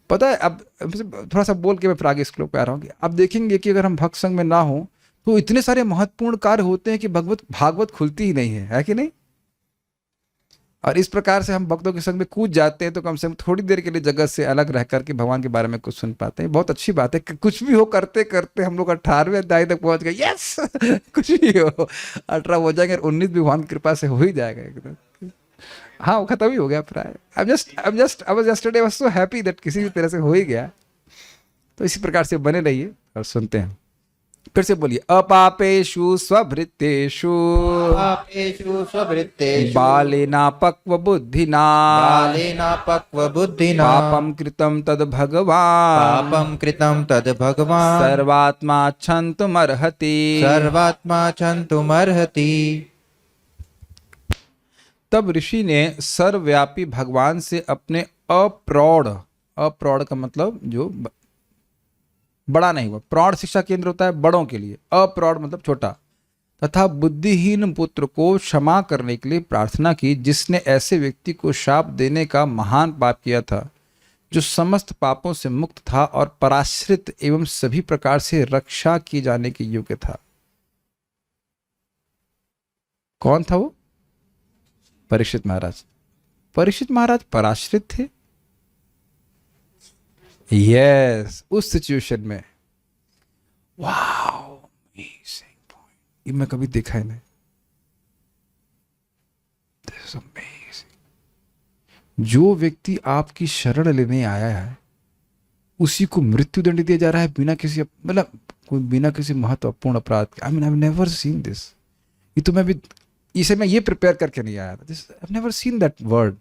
पता है, अब थोड़ा सा बोल के मैं फिर आगे श्लोक पे आ रहा हूँ। अब देखेंगे कि अगर हम भक्त संग में ना हो तो इतने सारे महत्वपूर्ण कार्य होते हैं कि भागवत खुलती ही नहीं है कि नहीं। और इस प्रकार से हम भक्तों के संग में कूद जाते हैं तो कम से कम थोड़ी देर के लिए जगत से अलग रह करके भगवान के बारे में कुछ सुन पाते हैं। बहुत अच्छी बात है कि कुछ भी हो करते करते हम लोग 18वें अध्याय तक पहुंच गए। यस कुछ भी हो 18 हो जाएंगे और 19 भी भगवान की कृपा से हो ही जाएगा एकदम। हाँ, वो खत्म ही हो गया प्राय। I was yesterday was so happy that किसी भी तरह से हो ही गया। तो इसी प्रकार से बने रहिए और सुनते हैं। फिर से बोलिए, अपापेषु स्वभृत्तेषु पापेषु स्वभृत्तेषु बालेनापक्वबुद्धिना बालेनापक्वबुद्धिना पापं कृतं तद् भगवान् पापं कृतं तद् भगवान् सर्वात्मा क्षन्तुमर्हति। सर्वात्मा क्षन्तुमर्हति। तब ऋषि ने सर्वव्यापी भगवान से अपने अप्रौढ़ का मतलब जो बड़ा नहीं हुआ, प्रौढ़ शिक्षा केंद्र होता है बड़ों के लिए, अप्रौढ़ मतलब छोटा, तथा बुद्धिहीन पुत्र को क्षमा करने के लिए प्रार्थना की, जिसने ऐसे व्यक्ति को शाप देने का महान पाप किया था, जो समस्त पापों से मुक्त था और पराश्रित एवं सभी प्रकार से रक्षा किए जाने के योग्य था। कौन था वो? परीक्षित महाराज। परीक्षित महाराज पराश्रित थे। यस, उस सिचुएशन में वाओ, अमेजिंग पॉइंट। ये मैं कभी देखा ही नहीं। This is amazing. जो व्यक्ति आपकी शरण लेने आया है उसी को मृत्यु दंड दिया जा रहा है बिना किसी मतलब कोई बिना किसी महत्वपूर्ण अपराध के। I mean I never seen this. ये तो मैं भी इसे मैं ये प्रिपेयर करके नहीं आया था। This I never seen that word.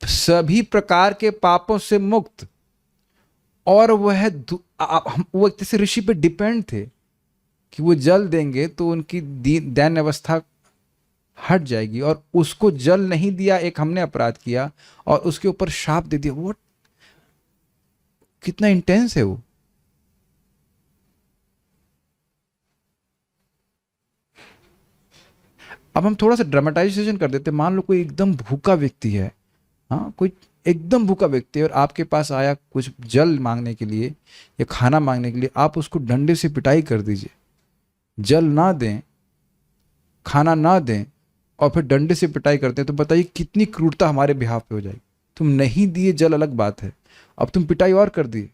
सभी प्रकार के पापों से मुक्त, और वह वो एक तरह ऋषि पे डिपेंड थे कि वो जल देंगे तो उनकी दैन्य अवस्था हट जाएगी, और उसको जल नहीं दिया, एक हमने अपराध किया और उसके ऊपर शाप दे दिया। वो कितना इंटेंस है वो। अब हम थोड़ा सा ड्रामेटाइजेशन कर देते। मान लो कोई एकदम भूखा व्यक्ति है, हाँ, कोई एकदम भूखा व्यक्ति है और आपके पास आया कुछ जल मांगने के लिए या खाना मांगने के लिए, आप उसको डंडे से पिटाई कर दीजिए, जल ना दें, खाना ना दें और फिर डंडे से पिटाई करते हैं, तो बताइए कितनी क्रूरता हमारे बिहाफ पे हो जाएगी। तुम नहीं दिए जल अलग बात है, अब तुम पिटाई और कर दिए।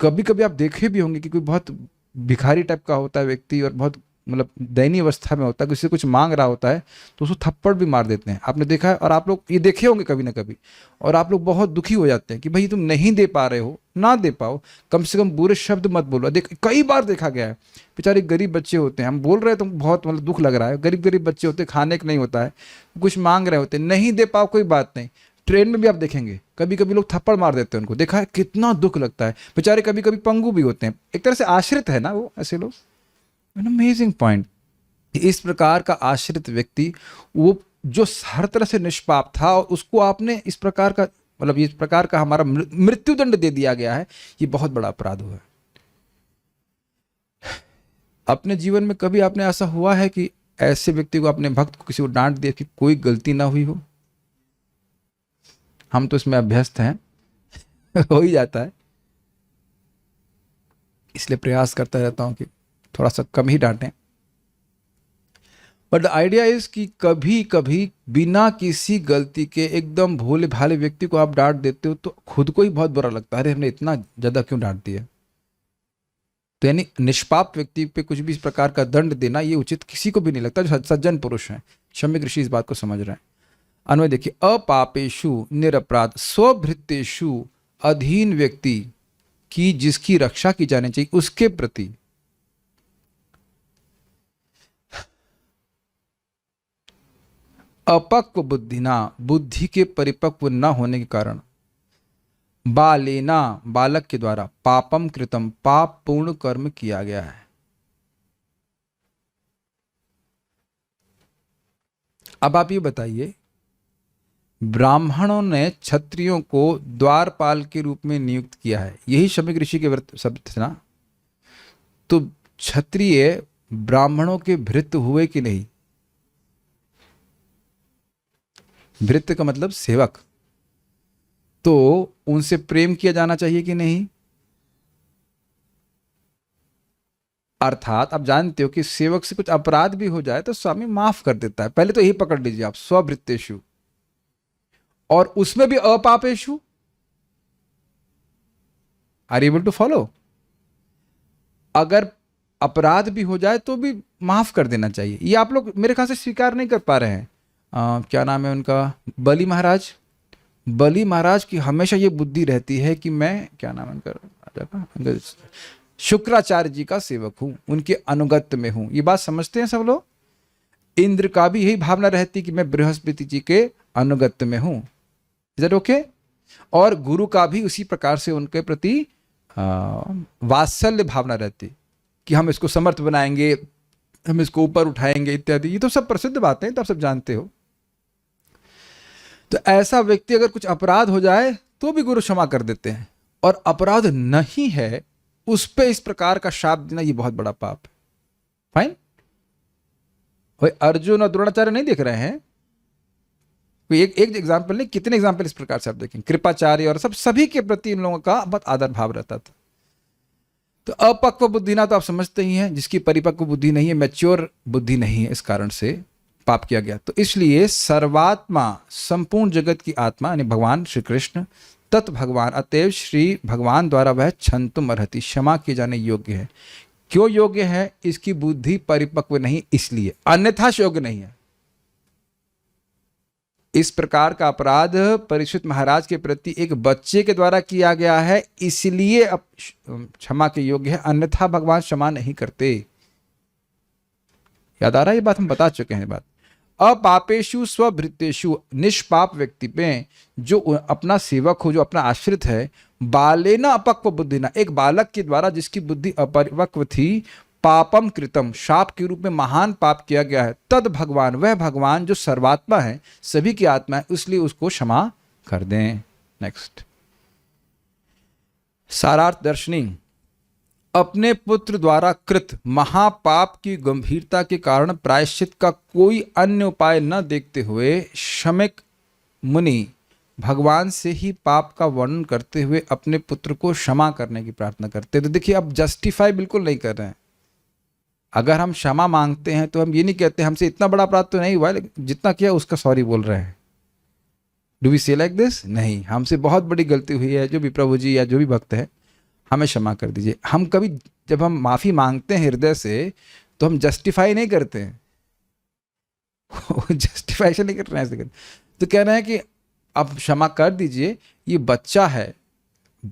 कभी कभी आप देखे भी होंगे कि कोई बहुत भिखारी टाइप का होता है व्यक्ति और बहुत मतलब दयनीय अवस्था में होता है, किसी से कुछ मांग रहा होता है तो उसको थप्पड़ भी मार देते हैं। आपने देखा है, और आप लोग ये देखे होंगे कभी ना कभी, और आप लोग बहुत दुखी हो जाते हैं कि भाई तुम नहीं दे पा रहे हो, ना दे पाओ, कम से कम बुरे शब्द मत बोलो। कई बार देखा गया है, बेचारे गरीब बच्चे होते हैं, हम बोल रहे हैं तो बहुत मतलब दुख लग रहा है, गरीब गरीब बच्चे होते हैं, खाने का नहीं होता है, कुछ मांग रहे होते हैं, नहीं दे पाओ कोई बात नहीं, ट्रेन में भी आप देखेंगे कभी कभी लोग थप्पड़ मार देते हैं उनको, देखा है, कितना दुख लगता है। बेचारे कभी कभी पंगु भी होते हैं, एक तरह से आश्रित है ना वो ऐसे लोग। An amazing point. इस प्रकार का आश्रित व्यक्ति, वो जो हर तरह से निष्पाप था और उसको आपने इस प्रकार का मतलब इस प्रकार का हमारा मृत्युदंड दे दिया गया है, ये बहुत बड़ा अपराध हुआ है। अपने जीवन में कभी आपने ऐसा हुआ है कि ऐसे व्यक्ति को, अपने भक्त को किसी को डांट दिया कि कोई गलती ना हुई हो? हम तो इसमें अभ्यस्त हैं हो ही जाता है, इसलिए प्रयास करता रहता हूं कि थोड़ा सा कम ही डांटें। बट द आइडिया इज कि कभी कभी बिना किसी गलती के एकदम भोले भाले व्यक्ति को आप डांट देते हो तो खुद को ही बहुत बुरा लगता है, अरे हमने इतना ज्यादा क्यों डांट दिया। तो यानी निष्पाप व्यक्ति पे कुछ भी इस प्रकार का दंड देना ये उचित किसी को भी नहीं लगता, जो सज्जन पुरुष हैं। शम्यक ऋषि इस बात को समझ रहे हैं। अन्वय देखिए, अपापेशु निरपराध स्वभृतेषु अधीन व्यक्ति की जिसकी रक्षा की जानी चाहिए उसके प्रति अपक्व बुद्धिना, बुद्धि के परिपक्व न होने के कारण, बालेना, बालक के द्वारा, पापम कृतम, पाप पूर्ण कर्म किया गया है। अब आप ये बताइए, ब्राह्मणों ने क्षत्रियों को द्वारपाल के रूप में नियुक्त किया है, यही शम्यक ऋषि के व्रत शब्द थे ना? तो क्षत्रिय ब्राह्मणों के भृत्य हुए कि नहीं? भृत्य का मतलब सेवक, तो उनसे प्रेम किया जाना चाहिए कि नहीं? अर्थात आप जानते हो कि सेवक से कुछ अपराध भी हो जाए तो स्वामी माफ कर देता है। पहले तो यही पकड़ लीजिए आप, स्वभृत्येषु, और उसमें भी अपापेषु। Are able to follow? अगर अपराध भी हो जाए तो भी माफ कर देना चाहिए। ये आप लोग मेरे ख्याल से स्वीकार नहीं कर पा रहे हैं। क्या नाम है उनका, बलि महाराज। बलि महाराज की हमेशा ये बुद्धि रहती है कि मैं, क्या नाम है उनका राजा का, शुक्राचार्य जी का सेवक हूं, उनके अनुगत्य में हूं। ये बात समझते हैं सब लोग? इंद्र का भी यही भावना रहती कि मैं बृहस्पति जी के अनुगत्य में हूं। Is that okay? और गुरु का भी उसी प्रकार से उनके प्रति वात्सल्य भावना रहती कि हम इसको समर्थ बनाएंगे, हम इसको ऊपर उठाएंगे इत्यादि। ये तो सब प्रसिद्ध बातें, तो आप सब जानते हो। तो ऐसा व्यक्ति अगर कुछ अपराध हो जाए तो भी गुरु क्षमा कर देते हैं, और अपराध नहीं है उस पे इस प्रकार का शाप देना, ये बहुत बड़ा पाप है। फाइन? भाई अर्जुन और द्रोणाचार्य नहीं देख रहे हैं? कोई एक एग्जाम्पल नहीं, कितने एग्जाम्पल इस प्रकार से आप देखें। कृपाचार्य और सभी के प्रति इन लोगों का बहुत आदर भाव रहता था। तो अपक्व बुद्धि ना, तो आप समझते ही हैं, जिसकी परिपक्व बुद्धि नहीं है, मैच्योर बुद्धि नहीं है, इस कारण से पाप किया गया। तो इसलिए सर्वात्मा, संपूर्ण जगत की आत्मा यानी भगवान श्री कृष्ण, तत् भगवान, अतएव श्री भगवान द्वारा वह क्षंतुम अर्हति, क्षमा किए जाने योग्य है। क्यों योग्य है? इसकी बुद्धि परिपक्व नहीं इसलिए, अन्यथा योग्य नहीं है। इस प्रकार का अपराध परीक्षित महाराज के प्रति एक बच्चे के द्वारा किया गया है, इसलिए अब क्षमा के योग्य है, अन्यथा भगवान क्षमा नहीं करते। याद आ रहा है ये बात, हम बता चुके हैं बात। अपापेशु स्वभृत्येषु, निष्पाप व्यक्ति पे जो अपना सेवक हो, जो अपना आश्रित है, बालेना अपक्व बुद्धिना, एक बालक के द्वारा जिसकी बुद्धि अपरिपक्व थी, पापम कृतम, शाप के रूप में महान पाप किया गया है, तद भगवान, वह भगवान जो सर्वात्मा है, सभी की आत्मा है, इसलिए उसको क्षमा कर दें। नेक्स्ट, सारार्थ दर्शनी, अपने पुत्र द्वारा कृत महापाप की गंभीरता के कारण प्रायश्चित का कोई अन्य उपाय न देखते हुए शमिक मुनि भगवान से ही पाप का वर्णन करते हुए अपने पुत्र को क्षमा करने की प्रार्थना करते। तो देखिए, अब जस्टिफाई बिल्कुल नहीं कर रहे हैं। अगर हम क्षमा मांगते हैं तो हम ये नहीं कहते हमसे इतना बड़ा अपराध तो नहीं हुआ, लेकिन जितना किया उसका सॉरी बोल रहे हैं। डू वी से लाइक दिस? नहीं, हमसे बहुत बड़ी गलती हुई है, जो भी प्रभु जी या जो भी भक्त है हमें क्षमा कर दीजिए। हम कभी जब हम माफ़ी मांगते हैं हृदय से तो हम जस्टिफाई नहीं करते हैं जस्टिफाइशन नहीं कर रहे हैं ऐसे। तो कह रहे हैं कि अब क्षमा कर दीजिए, ये बच्चा है,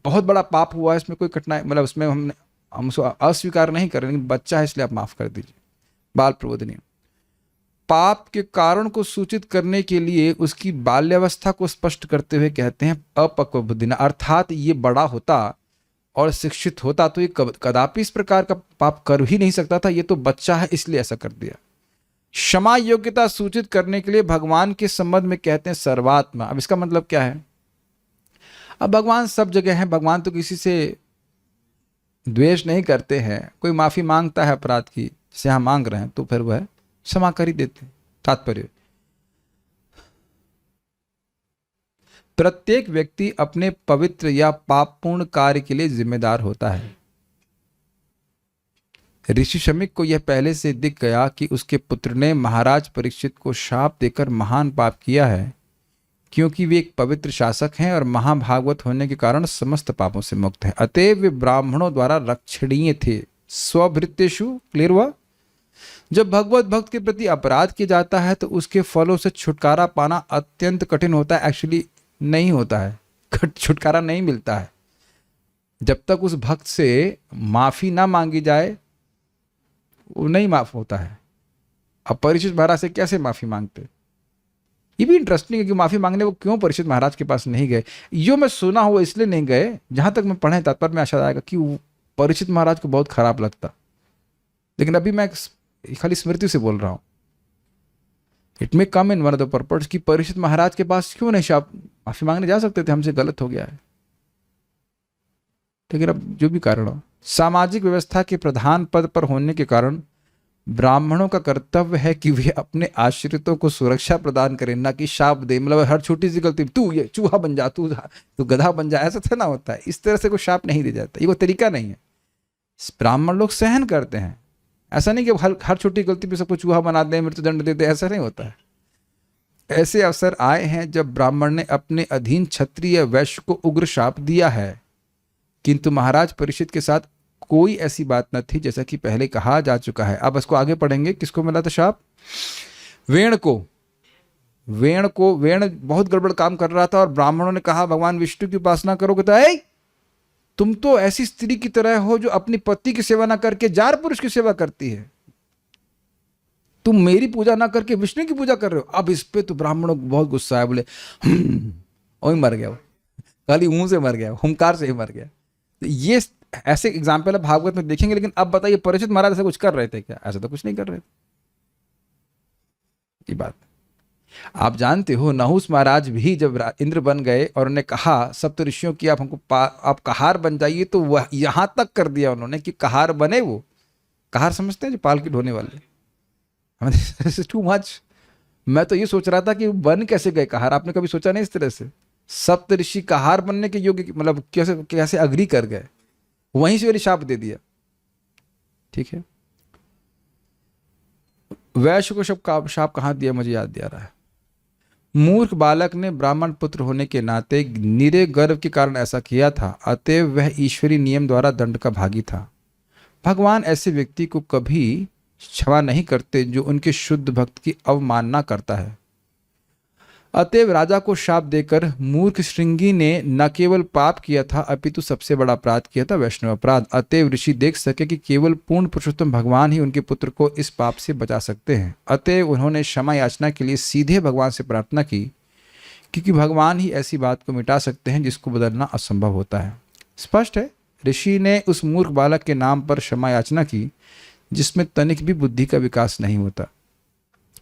बहुत बड़ा पाप हुआ है, इसमें कोई कठिनाई, मतलब उसमें हम उसको अस्वीकार नहीं कर रहे, लेकिन बच्चा है इसलिए आप माफ़ कर दीजिए। बाल प्रबोधनी, पाप के कारण को सूचित करने के लिए उसकी बाल्यावस्था को स्पष्ट करते हुए कहते हैं अपक्व बुद्धिना, अर्थात ये बड़ा होता और शिक्षित होता तो ये कदापि इस प्रकार का पाप कर ही नहीं सकता था, ये तो बच्चा है इसलिए ऐसा कर दिया। क्षमा योग्यता सूचित करने के लिए भगवान के संबंध में कहते हैं सर्वात्मा। अब इसका मतलब क्या है? अब भगवान सब जगह है, भगवान तो किसी से द्वेष नहीं करते हैं। कोई माफी मांगता है अपराध की, जैसे हम मांग रहे हैं, तो फिर वह क्षमा कर ही देते हैं। तात्पर्य, प्रत्येक व्यक्ति अपने पवित्र या पापपूर्ण कार्य के लिए जिम्मेदार होता है। ऋषि शमिक को यह पहले से दिख गया कि उसके पुत्र ने महाराज परीक्षित को शाप देकर महान पाप किया है, क्योंकि वे एक पवित्र शासक हैं और महाभागवत होने के कारण समस्त पापों से मुक्त हैं। अतएव वे ब्राह्मणों द्वारा रक्षणीय थे। स्वभृत्येषु, क्लियर हुआ? जब भगवत भक्त के प्रति अपराध किया जाता है तो उसके फलों से छुटकारा पाना अत्यंत कठिन होता है। एक्चुअली नहीं होता है, छुटकारा नहीं मिलता है। जब तक उस भक्त से माफी ना मांगी जाए वो नहीं माफ होता है। अब परीक्षित महाराज से कैसे माफी मांगते? ये भी इंटरेस्टिंग है कि माफी मांगने वो क्यों परीक्षित महाराज के पास नहीं गए। यो मैं सुना हुआ इसलिए नहीं गए, जहां तक मैं पढ़े तात्पर्य में आशा आएगा कि परीक्षित महाराज को बहुत खराब लगता। लेकिन अभी मैं खाली स्मृति से बोल रहा हूं। It may come in one of the purpose कि परीक्षित महाराज के पास क्यों नहीं माफी मांगने जा सकते थे, हमसे गलत हो गया है। लेकिन अब जो भी कारण हो, सामाजिक व्यवस्था के प्रधान पद पर होने के कारण ब्राह्मणों का कर्तव्य है कि वे अपने आश्रितों को सुरक्षा प्रदान करें, ना कि शाप दे। मतलब हर छोटी सी गलती, तू ये चूहा बन जा, तू गधा बन जा, ऐसा थोड़ा होता है। इस तरह से कोई शाप नहीं दिया जाता, ये कोई तरीका नहीं है। ब्राह्मण लोग सहन करते हैं, ऐसा नहीं कि हर छोटी गलती पे सबको चूहा बना दें, मृत्युदंड दे दें, ऐसा नहीं होता है। ऐसे अवसर आए हैं जब ब्राह्मण ने अपने अधीन क्षत्रिय वैश्य को उग्र शाप दिया है, किंतु महाराज परीक्षित के साथ कोई ऐसी बात न थी, जैसा कि पहले कहा जा चुका है। अब इसको आगे पढ़ेंगे। किसको मिला था शाप? वेण को। वेण बहुत गड़बड़ काम कर रहा था और ब्राह्मणों ने कहा भगवान विष्णु की उपासना करोगे तो तुम तो ऐसी स्त्री की तरह हो जो अपनी पति की सेवा ना करके जार पुरुष की सेवा करती है। तुम मेरी पूजा ना करके विष्णु की पूजा कर रहे हो। अब इस पे तो ब्राह्मणों को बहुत गुस्सा है, बोले वही मर गया, वो खाली मुंह से मर गया, हुंकार से ही मर गया। तो ये ऐसे एग्जाम्पल है भागवत में देखेंगे। लेकिन अब बताइए, परीक्षित महाराज ऐसा कुछ कर रहे थे क्या? ऐसा तो कुछ नहीं कर रहे थे। ये बात आप जानते हो, नहुस महाराज भी जब इंद्र बन गए और उन्होंने कहा सप्तऋषियों की आप कहार बन जाइए, तो वह यहां तक कर दिया उन्होंने कि कहार बने। वो कहार समझते हैं जो पालकी ढोने वाले। Too much. मैं तो ये सोच रहा था कि बन कैसे गए कहार, आपने कभी सोचा नहीं इस तरह से? सप्तऋषि कहार बनने के योग्य, मतलब कैसे अग्री कर गए, वहीं से शाप दे दिया। ठीक है, वैश्य को शाप कहां दिया मुझे याद दिया रहा है। मूर्ख बालक ने ब्राह्मण पुत्र होने के नाते निरे गर्व के कारण ऐसा किया था, अतएव वह ईश्वरीय नियम द्वारा दंड का भागी था। भगवान ऐसे व्यक्ति को कभी क्षमा नहीं करते जो उनके शुद्ध भक्त की अवमानना करता है। अतएव राजा को शाप देकर मूर्ख श्रृंगी ने न केवल पाप किया था अपितु सबसे बड़ा अपराध किया था, वैष्णव अपराध। अतएव ऋषि देख सके कि केवल पूर्ण पुरुषोत्तम भगवान ही उनके पुत्र को इस पाप से बचा सकते हैं। अतएव उन्होंने क्षमा याचना के लिए सीधे भगवान से प्रार्थना की, क्योंकि भगवान ही ऐसी बात को मिटा सकते हैं जिसको बदलना असंभव होता है। स्पष्ट है, ऋषि ने उस मूर्ख बालक के नाम पर क्षमा याचना की जिसमें तनिक भी बुद्धि का विकास नहीं होता।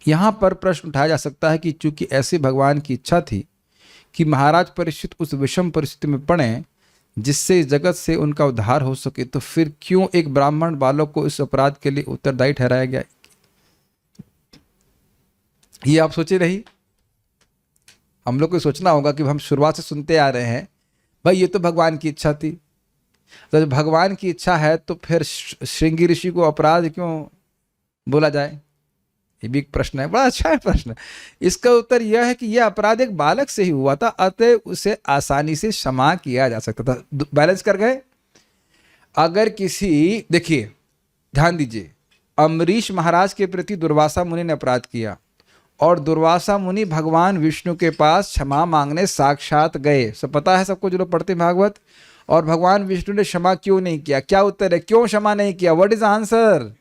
यहाँ पर प्रश्न उठाया जा सकता है कि चूंकि ऐसे भगवान की इच्छा थी कि महाराज परीक्षित उस विषम परिस्थिति में पड़े जिससे इस जगत से उनका उद्धार हो सके, तो फिर क्यों एक ब्राह्मण बालक को इस अपराध के लिए उत्तरदायी ठहराया गया? ये आप सोचे नहीं? हम लोग को सोचना होगा कि हम शुरुआत से सुनते आ रहे हैं भाई ये तो भगवान की इच्छा थी। तो जब भगवान की इच्छा है तो फिर श्रृंगी ऋषि को अपराध क्यों बोला जाए? ये भी एक प्रश्न है, बड़ा अच्छा है प्रश्न। इसका उत्तर यह है कि यह अपराध एक बालक से ही हुआ था, अतः उसे आसानी से क्षमा किया जा सकता था। बैलेंस कर गए। अगर किसी, देखिए ध्यान दीजिए, अम्बरीश महाराज के प्रति दुर्वासा मुनि ने अपराध किया और दुर्वासा मुनि भगवान विष्णु के पास क्षमा मांगने साक्षात गए। सब पता है सबको जो लोग पढ़ते भागवत। और भगवान विष्णु ने क्षमा क्यों नहीं किया? क्या उत्तर है, क्यों क्षमा नहीं किया? What is answer?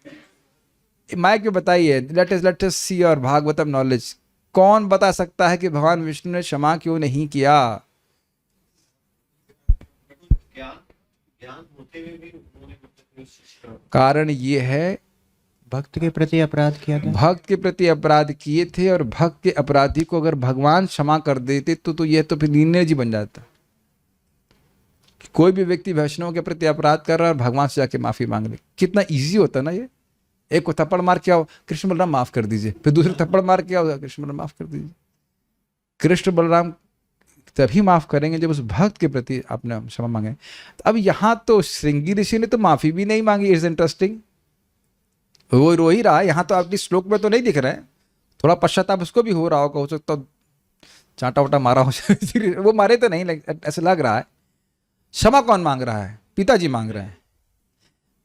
माइक में बताइए। Let us see your Bhagavatam knowledge. कौन बता सकता है कि भगवान विष्णु ने क्षमा क्यों नहीं किया? कारण ये है, भक्त के प्रति अपराध किया था। भक्त के प्रति अपराध किए थे और भक्त के अपराधी को अगर भगवान क्षमा कर देते तो यह तो फिर लीनियज जी बन जाता। कोई भी व्यक्ति वैष्णव के प्रति अपराध कर रहा है और भगवान से जाके माफी मांग ले, कितना इजी होता ना ये। एक को थप्पड़ मार के आओ, कृष्ण बलराम माफ कर दीजिए, फिर दूसरे थप्पड़ मार के आओ, कृष्ण बलराम माफ कर दीजिए। कृष्ण बलराम तभी माफ करेंगे जब उस भक्त के प्रति आपने क्षमा मांगे। अब यहाँ तो श्रृंगी ऋषि ने तो माफी भी नहीं मांगी। इट्स इंटरेस्टिंग, वो रो ही रहा है। यहाँ तो आपकी श्लोक में तो नहीं दिख रहा है, थोड़ा पश्चाताप उसको भी हो रहा होगा, हो सकता तो चांटा वाटा मारा हो। वो मारे तो नहीं, ऐसे लग रहा है। क्षमा कौन मांग रहा है? पिताजी मांग रहे हैं।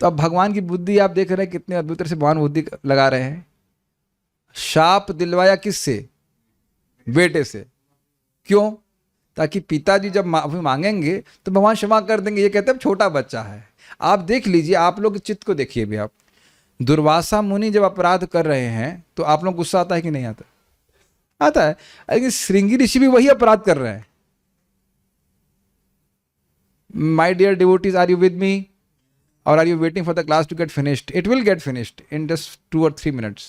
तो अब भगवान की बुद्धि आप देख रहे हैं कितने अद्भुत तरह से भगवान बुद्धि लगा रहे हैं। शाप दिलवाया किससे? बेटे से। क्यों? ताकि पिताजी जब माफी मांगेंगे तो भगवान क्षमा कर देंगे। ये कहते हैं छोटा बच्चा है। आप देख लीजिए, आप लोग चित्त को देखिए भी। आप दुर्वासा मुनि जब अपराध कर रहे हैं तो आप लोग गुस्सा आता है कि नहीं आता? आता है। लेकिन श्रृंगी ऋषि भी वही अपराध कर रहे हैं। My dear devotees, are you with me? Or are you waiting for the class to get finished? It will get finished in just 2 or 3 minutes.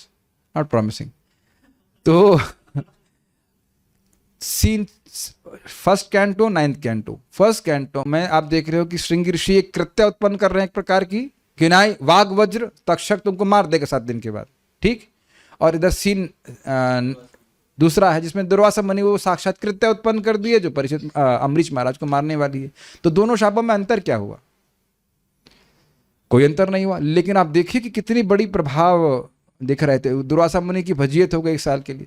Not promising. तो scene first canto, 9th canto. First canto में आप देख रहे हो कि श्रृंगी ऋषि एक कृत्य उत्पन्न कर रहे हैं एक प्रकार की, कि नहीं वाग वज्र तक्षक तुमको मार देगा 7 दिन के बाद, ठीक। और इधर सीन दूसरा है जिसमें दुर्वासा मुनि वो साक्षात कृत्य उत्पन्न कर दिए जो परीक्षित अम्बरीश महाराज को मारने वाली है। तो दोनों शापों में अंतर क्या हुआ? कोई अंतर नहीं हुआ। लेकिन आप देखिए कि कितनी बड़ी प्रभाव दिख रहे थे। दुर्वासा मुनि की भजियत हो गई 1 साल के लिए।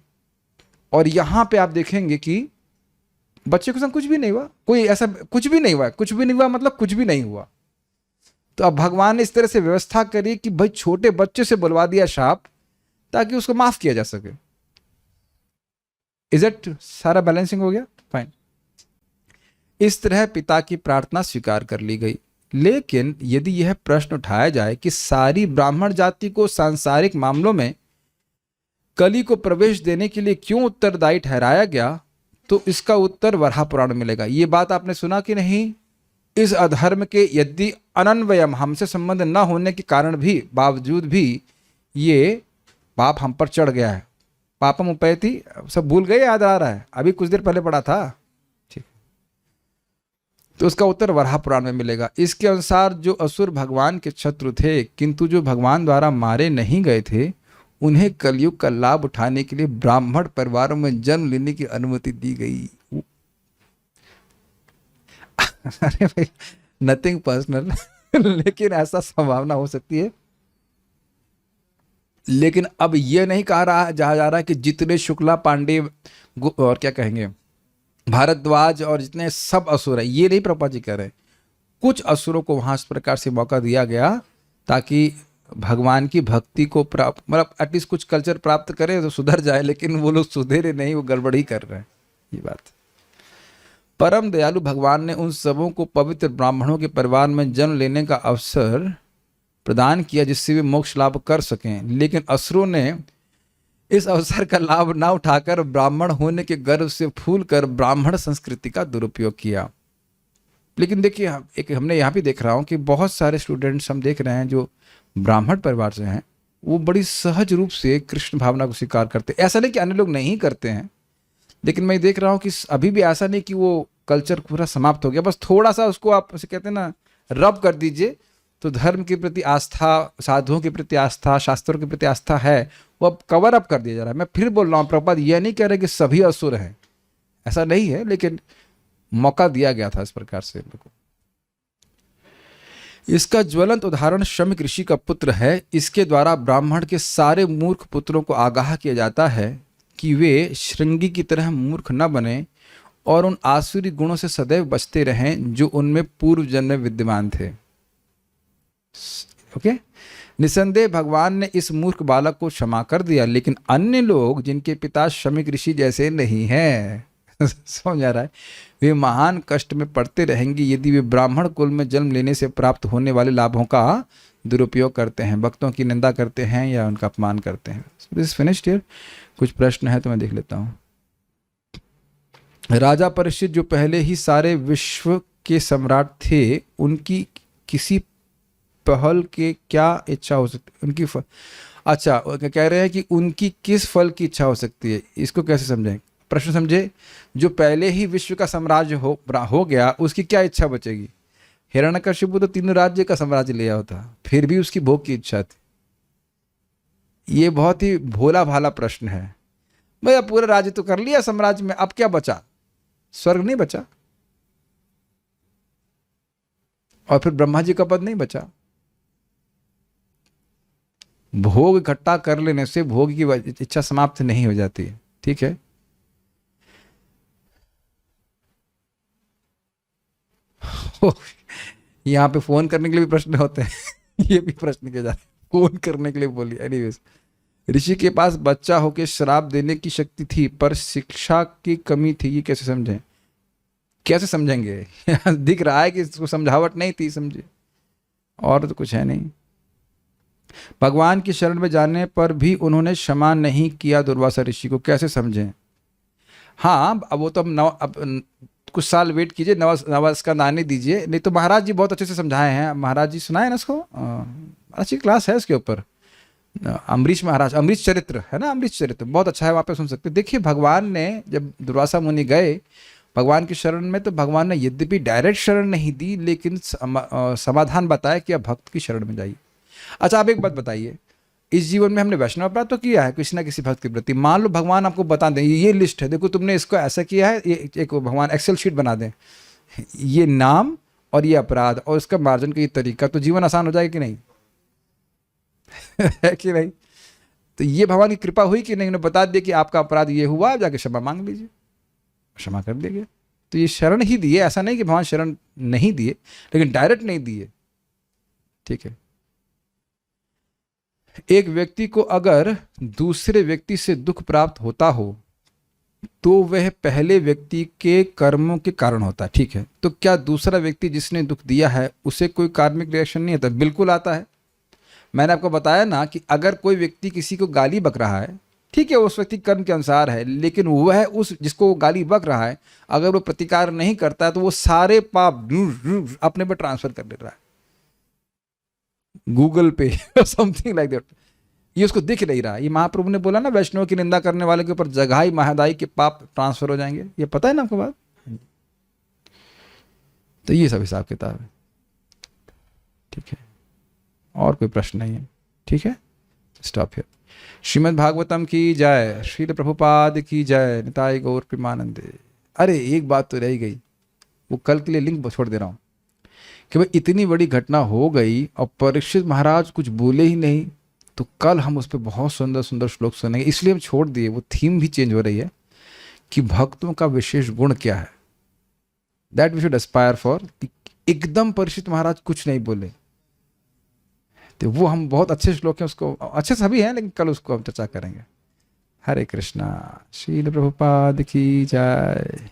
और यहाँ पे आप देखेंगे कि बच्चे के संग कुछ भी नहीं हुआ, कोई ऐसा कुछ भी नहीं हुआ। कुछ भी नहीं हुआ मतलब कुछ भी नहीं हुआ। तो अब भगवान ने इस तरह से व्यवस्था करी कि भाई छोटे बच्चे से बुलवा दिया शाप ताकि उसको माफ किया जा सके। Is it? सारा बैलेंसिंग हो गया? फाइन। इस तरह पिता की प्रार्थना स्वीकार कर ली गई। लेकिन यदि यह प्रश्न उठाया जाए कि सारी ब्राह्मण जाति को सांसारिक मामलों में कली को प्रवेश देने के लिए क्यों उत्तरदायी ठहराया गया, तो इसका उत्तर वराह पुराण में मिलेगा। ये बात आपने सुना कि नहीं? इस अधर्म के यदि अनन्वयम, हमसे संबंध न होने के कारण भी बावजूद भी ये पाप हम पर चढ़ गया है। पापम उपैति, सब भूल गए, याद आ रहा है? अभी कुछ देर पहले पढ़ा था, ठीक। तो उसका उत्तर वराह पुराण में मिलेगा। इसके अनुसार जो असुर भगवान के शत्रु थे किंतु जो भगवान द्वारा मारे नहीं गए थे, उन्हें कलयुग का लाभ उठाने के लिए ब्राह्मण परिवारों में जन्म लेने की अनुमति दी गई। अरे भाई, नथिंग पर्सनल, लेकिन ऐसा संभावना हो सकती है। लेकिन अब यह नहीं कहा जा रहा है कि जितने शुक्ला, पांडे और क्या कहेंगे भारद्वाज और जितने सब असुर है, ये नहीं प्रभुपाद जी कह रहे। कुछ असुरों को वहां इस प्रकार से मौका दिया गया ताकि भगवान की भक्ति को प्राप्त, मतलब एटलीस्ट कुछ कल्चर प्राप्त करें तो सुधर जाए। लेकिन वो लोग सुधरे नहीं, वो गड़बड़ ही कर रहे हैं। ये बात। परम दयालु भगवान ने उन सबों को पवित्र ब्राह्मणों के परिवार में जन्म लेने का अवसर प्रदान किया जिससे वे मोक्ष लाभ कर सकें, लेकिन असुरों ने इस अवसर का लाभ ना उठाकर ब्राह्मण होने के गर्व से फूलकर ब्राह्मण संस्कृति का दुरुपयोग किया। लेकिन देखिए, एक हमने यहाँ भी देख रहा हूँ कि बहुत सारे स्टूडेंट्स हम देख रहे हैं जो ब्राह्मण परिवार से हैं, वो बड़ी सहज रूप से कृष्ण भावना को स्वीकार करते हैं। ऐसा नहीं कि अन्य लोग नहीं करते हैं, लेकिन मैं देख रहा हूँ कि अभी भी ऐसा नहीं कि वो कल्चर पूरा समाप्त हो गया। बस थोड़ा सा उसको आप उसे कहते हैं ना रब कर दीजिए, तो धर्म के प्रति आस्था, साधुओं के प्रति आस्था, शास्त्रों के प्रति आस्था है, वो अब कवर अप कर दिया जा रहा है। मैं फिर बोल रहा हूँ, प्रभुपाद यह नहीं कह रहे कि सभी असुर हैं, ऐसा नहीं है, लेकिन मौका दिया गया था इस प्रकार से लोगों को। इसका ज्वलंत उदाहरण शमिक ऋषि का पुत्र है। इसके द्वारा ब्राह्मण के सारे मूर्ख पुत्रों को आगाह किया जाता है कि वे श्रृंगी की तरह मूर्ख न बने और उन आसुरी गुणों से सदैव बचते रहें जो उनमें पूर्व जन्म में विद्यमान थे। ओके, निसंदेह भगवान ने इस मूर्ख बालक को क्षमा कर दिया, लेकिन अन्य लोग जिनके पिता शमिक ऋषि जैसे नहीं हैं समझ आ रहा है, वे महान कष्ट में पड़ते रहेंगे यदि वे ब्राह्मण कुल में जन्म लेने से प्राप्त होने वाले लाभों का दुरुपयोग करते हैं, भक्तों की निंदा करते हैं या उनका अपमान करते हैं। This finished here. कुछ प्रश्न है तो मैं देख लेता हूँ। राजा परीक्षित जो पहले ही सारे विश्व के सम्राट थे, उनकी किसी पहल के क्या इच्छा हो सकती, उनकी अच्छा कह रहे हैं कि उनकी किस फल की इच्छा हो सकती है। इसको कैसे समझें? प्रश्न समझे, जो पहले ही विश्व का साम्राज्य हो गया, उसकी क्या इच्छा बचेगी? हिरण्यकशिपु तो 3 राज्य का साम्राज्य लिया होता, फिर भी उसकी भोग की इच्छा थी। ये बहुत ही भोला भाला प्रश्न है। भैया पूरा राज्य तो कर लिया साम्राज्य में, अब क्या बचा? स्वर्ग नहीं बचा, और फिर ब्रह्मा जी का पद नहीं बचा। भोग इकट्ठा कर लेने से भोग की इच्छा समाप्त नहीं हो जाती है। ठीक है, यहाँ पे फोन करने के लिए भी प्रश्न होते हैं ये भी प्रश्न किया जाता है, फोन करने के लिए बोलिए। एनीवेज, ऋषि के पास बच्चा होकर श्राप देने की शक्ति थी, पर शिक्षा की कमी थी। ये कैसे समझें? कैसे समझेंगे? दिख रहा है कि इसको समझावट नहीं थी, समझे, और तो कुछ है नहीं। भगवान की शरण में जाने पर भी उन्होंने क्षमा नहीं किया दुर्वासा ऋषि को, कैसे समझें? हाँ, अब वो तो अब कुछ साल वेट कीजिए, नवस का नानी दीजिए, नहीं तो महाराज जी बहुत अच्छे से समझाए हैं। महाराज जी सुनाए ना इसको, अच्छी क्लास है इसके ऊपर। अमरीश महाराज, अमरीश चरित्र है ना, अमरीश चरित्र बहुत अच्छा है, वहाँ पे सुन सकते। देखिए, भगवान ने जब दुर्वासा मुनि गए भगवान की शरण में, तो भगवान ने यद्यपि डायरेक्ट शरण नहीं दी, लेकिन समाधान बताया कि आप भक्त की शरण में जाइए। अच्छा, आप एक बात बताइए, इस जीवन में हमने वैष्णव अपराध तो किया है किसी ना किसी भक्त के प्रति। मान लो भगवान आपको बता दें, ये लिस्ट है, देखो तुमने इसको ऐसा किया है, ये एक भगवान एक्सेल शीट बना दें, ये नाम और ये अपराध और इसका मार्जन का ये तरीका, तो जीवन आसान हो जाएगा कि नहीं? है कि नहीं? तो ये भगवान की कृपा हुई कि नहीं? उन्हें बता दिया कि आपका अपराध ये हुआ, जाके क्षमा मांग लीजिए, क्षमा कर देंगे। तो ये शरण ही दिए, ऐसा नहीं कि भगवान शरण नहीं दिए, लेकिन डायरेक्ट नहीं दिए। ठीक है, एक व्यक्ति को अगर दूसरे व्यक्ति से दुख प्राप्त होता हो तो वह पहले व्यक्ति के कर्मों के कारण होता है। ठीक है, तो क्या दूसरा व्यक्ति जिसने दुख दिया है उसे कोई कार्मिक रिएक्शन नहीं आता? बिल्कुल आता है। मैंने आपको बताया ना कि अगर कोई व्यक्ति किसी को गाली बक रहा है, ठीक है, उस व्यक्ति कर्म के अनुसार है, लेकिन वह उस जिसको वो गाली बक रहा है अगर वो प्रतिकार नहीं करता है तो वो सारे पाप अपने पर ट्रांसफर कर दे रहा है, गूगल पे समथिंग लाइक दैट। ये उसको दिख नहीं रहा। ये महाप्रभु ने बोला ना, वैष्णव की निंदा करने वाले के ऊपर जगाई महादाई के पाप ट्रांसफर हो जाएंगे। ये पता है ना आपको बात? तो ये सब हिसाब किताब है। ठीक है, और कोई प्रश्न नहीं है? ठीक है, स्टॉप हियर। श्रीमद् भागवतम की जय, श्रील प्रभुपाद की जय, निताई गौर प्रेमानंदे। अरे एक बात तो रह गई, वो कल के लिए लिंक छोड़ दे रहा हूं कि भाई इतनी बड़ी घटना हो गई और परीक्षित महाराज कुछ बोले ही नहीं, तो कल हम उस पर बहुत सुंदर सुंदर श्लोक सुनेंगे, इसलिए हम छोड़ दिए। वो थीम भी चेंज हो रही है कि भक्तों का विशेष गुण क्या है, that we should aspire for. एकदम परीक्षित महाराज कुछ नहीं बोले, तो वो हम बहुत अच्छे श्लोक हैं, उसको अच्छे सभी हैं, लेकिन कल उसको हम चर्चा करेंगे। हरे कृष्णा। श्रील प्रभुपाद की जय।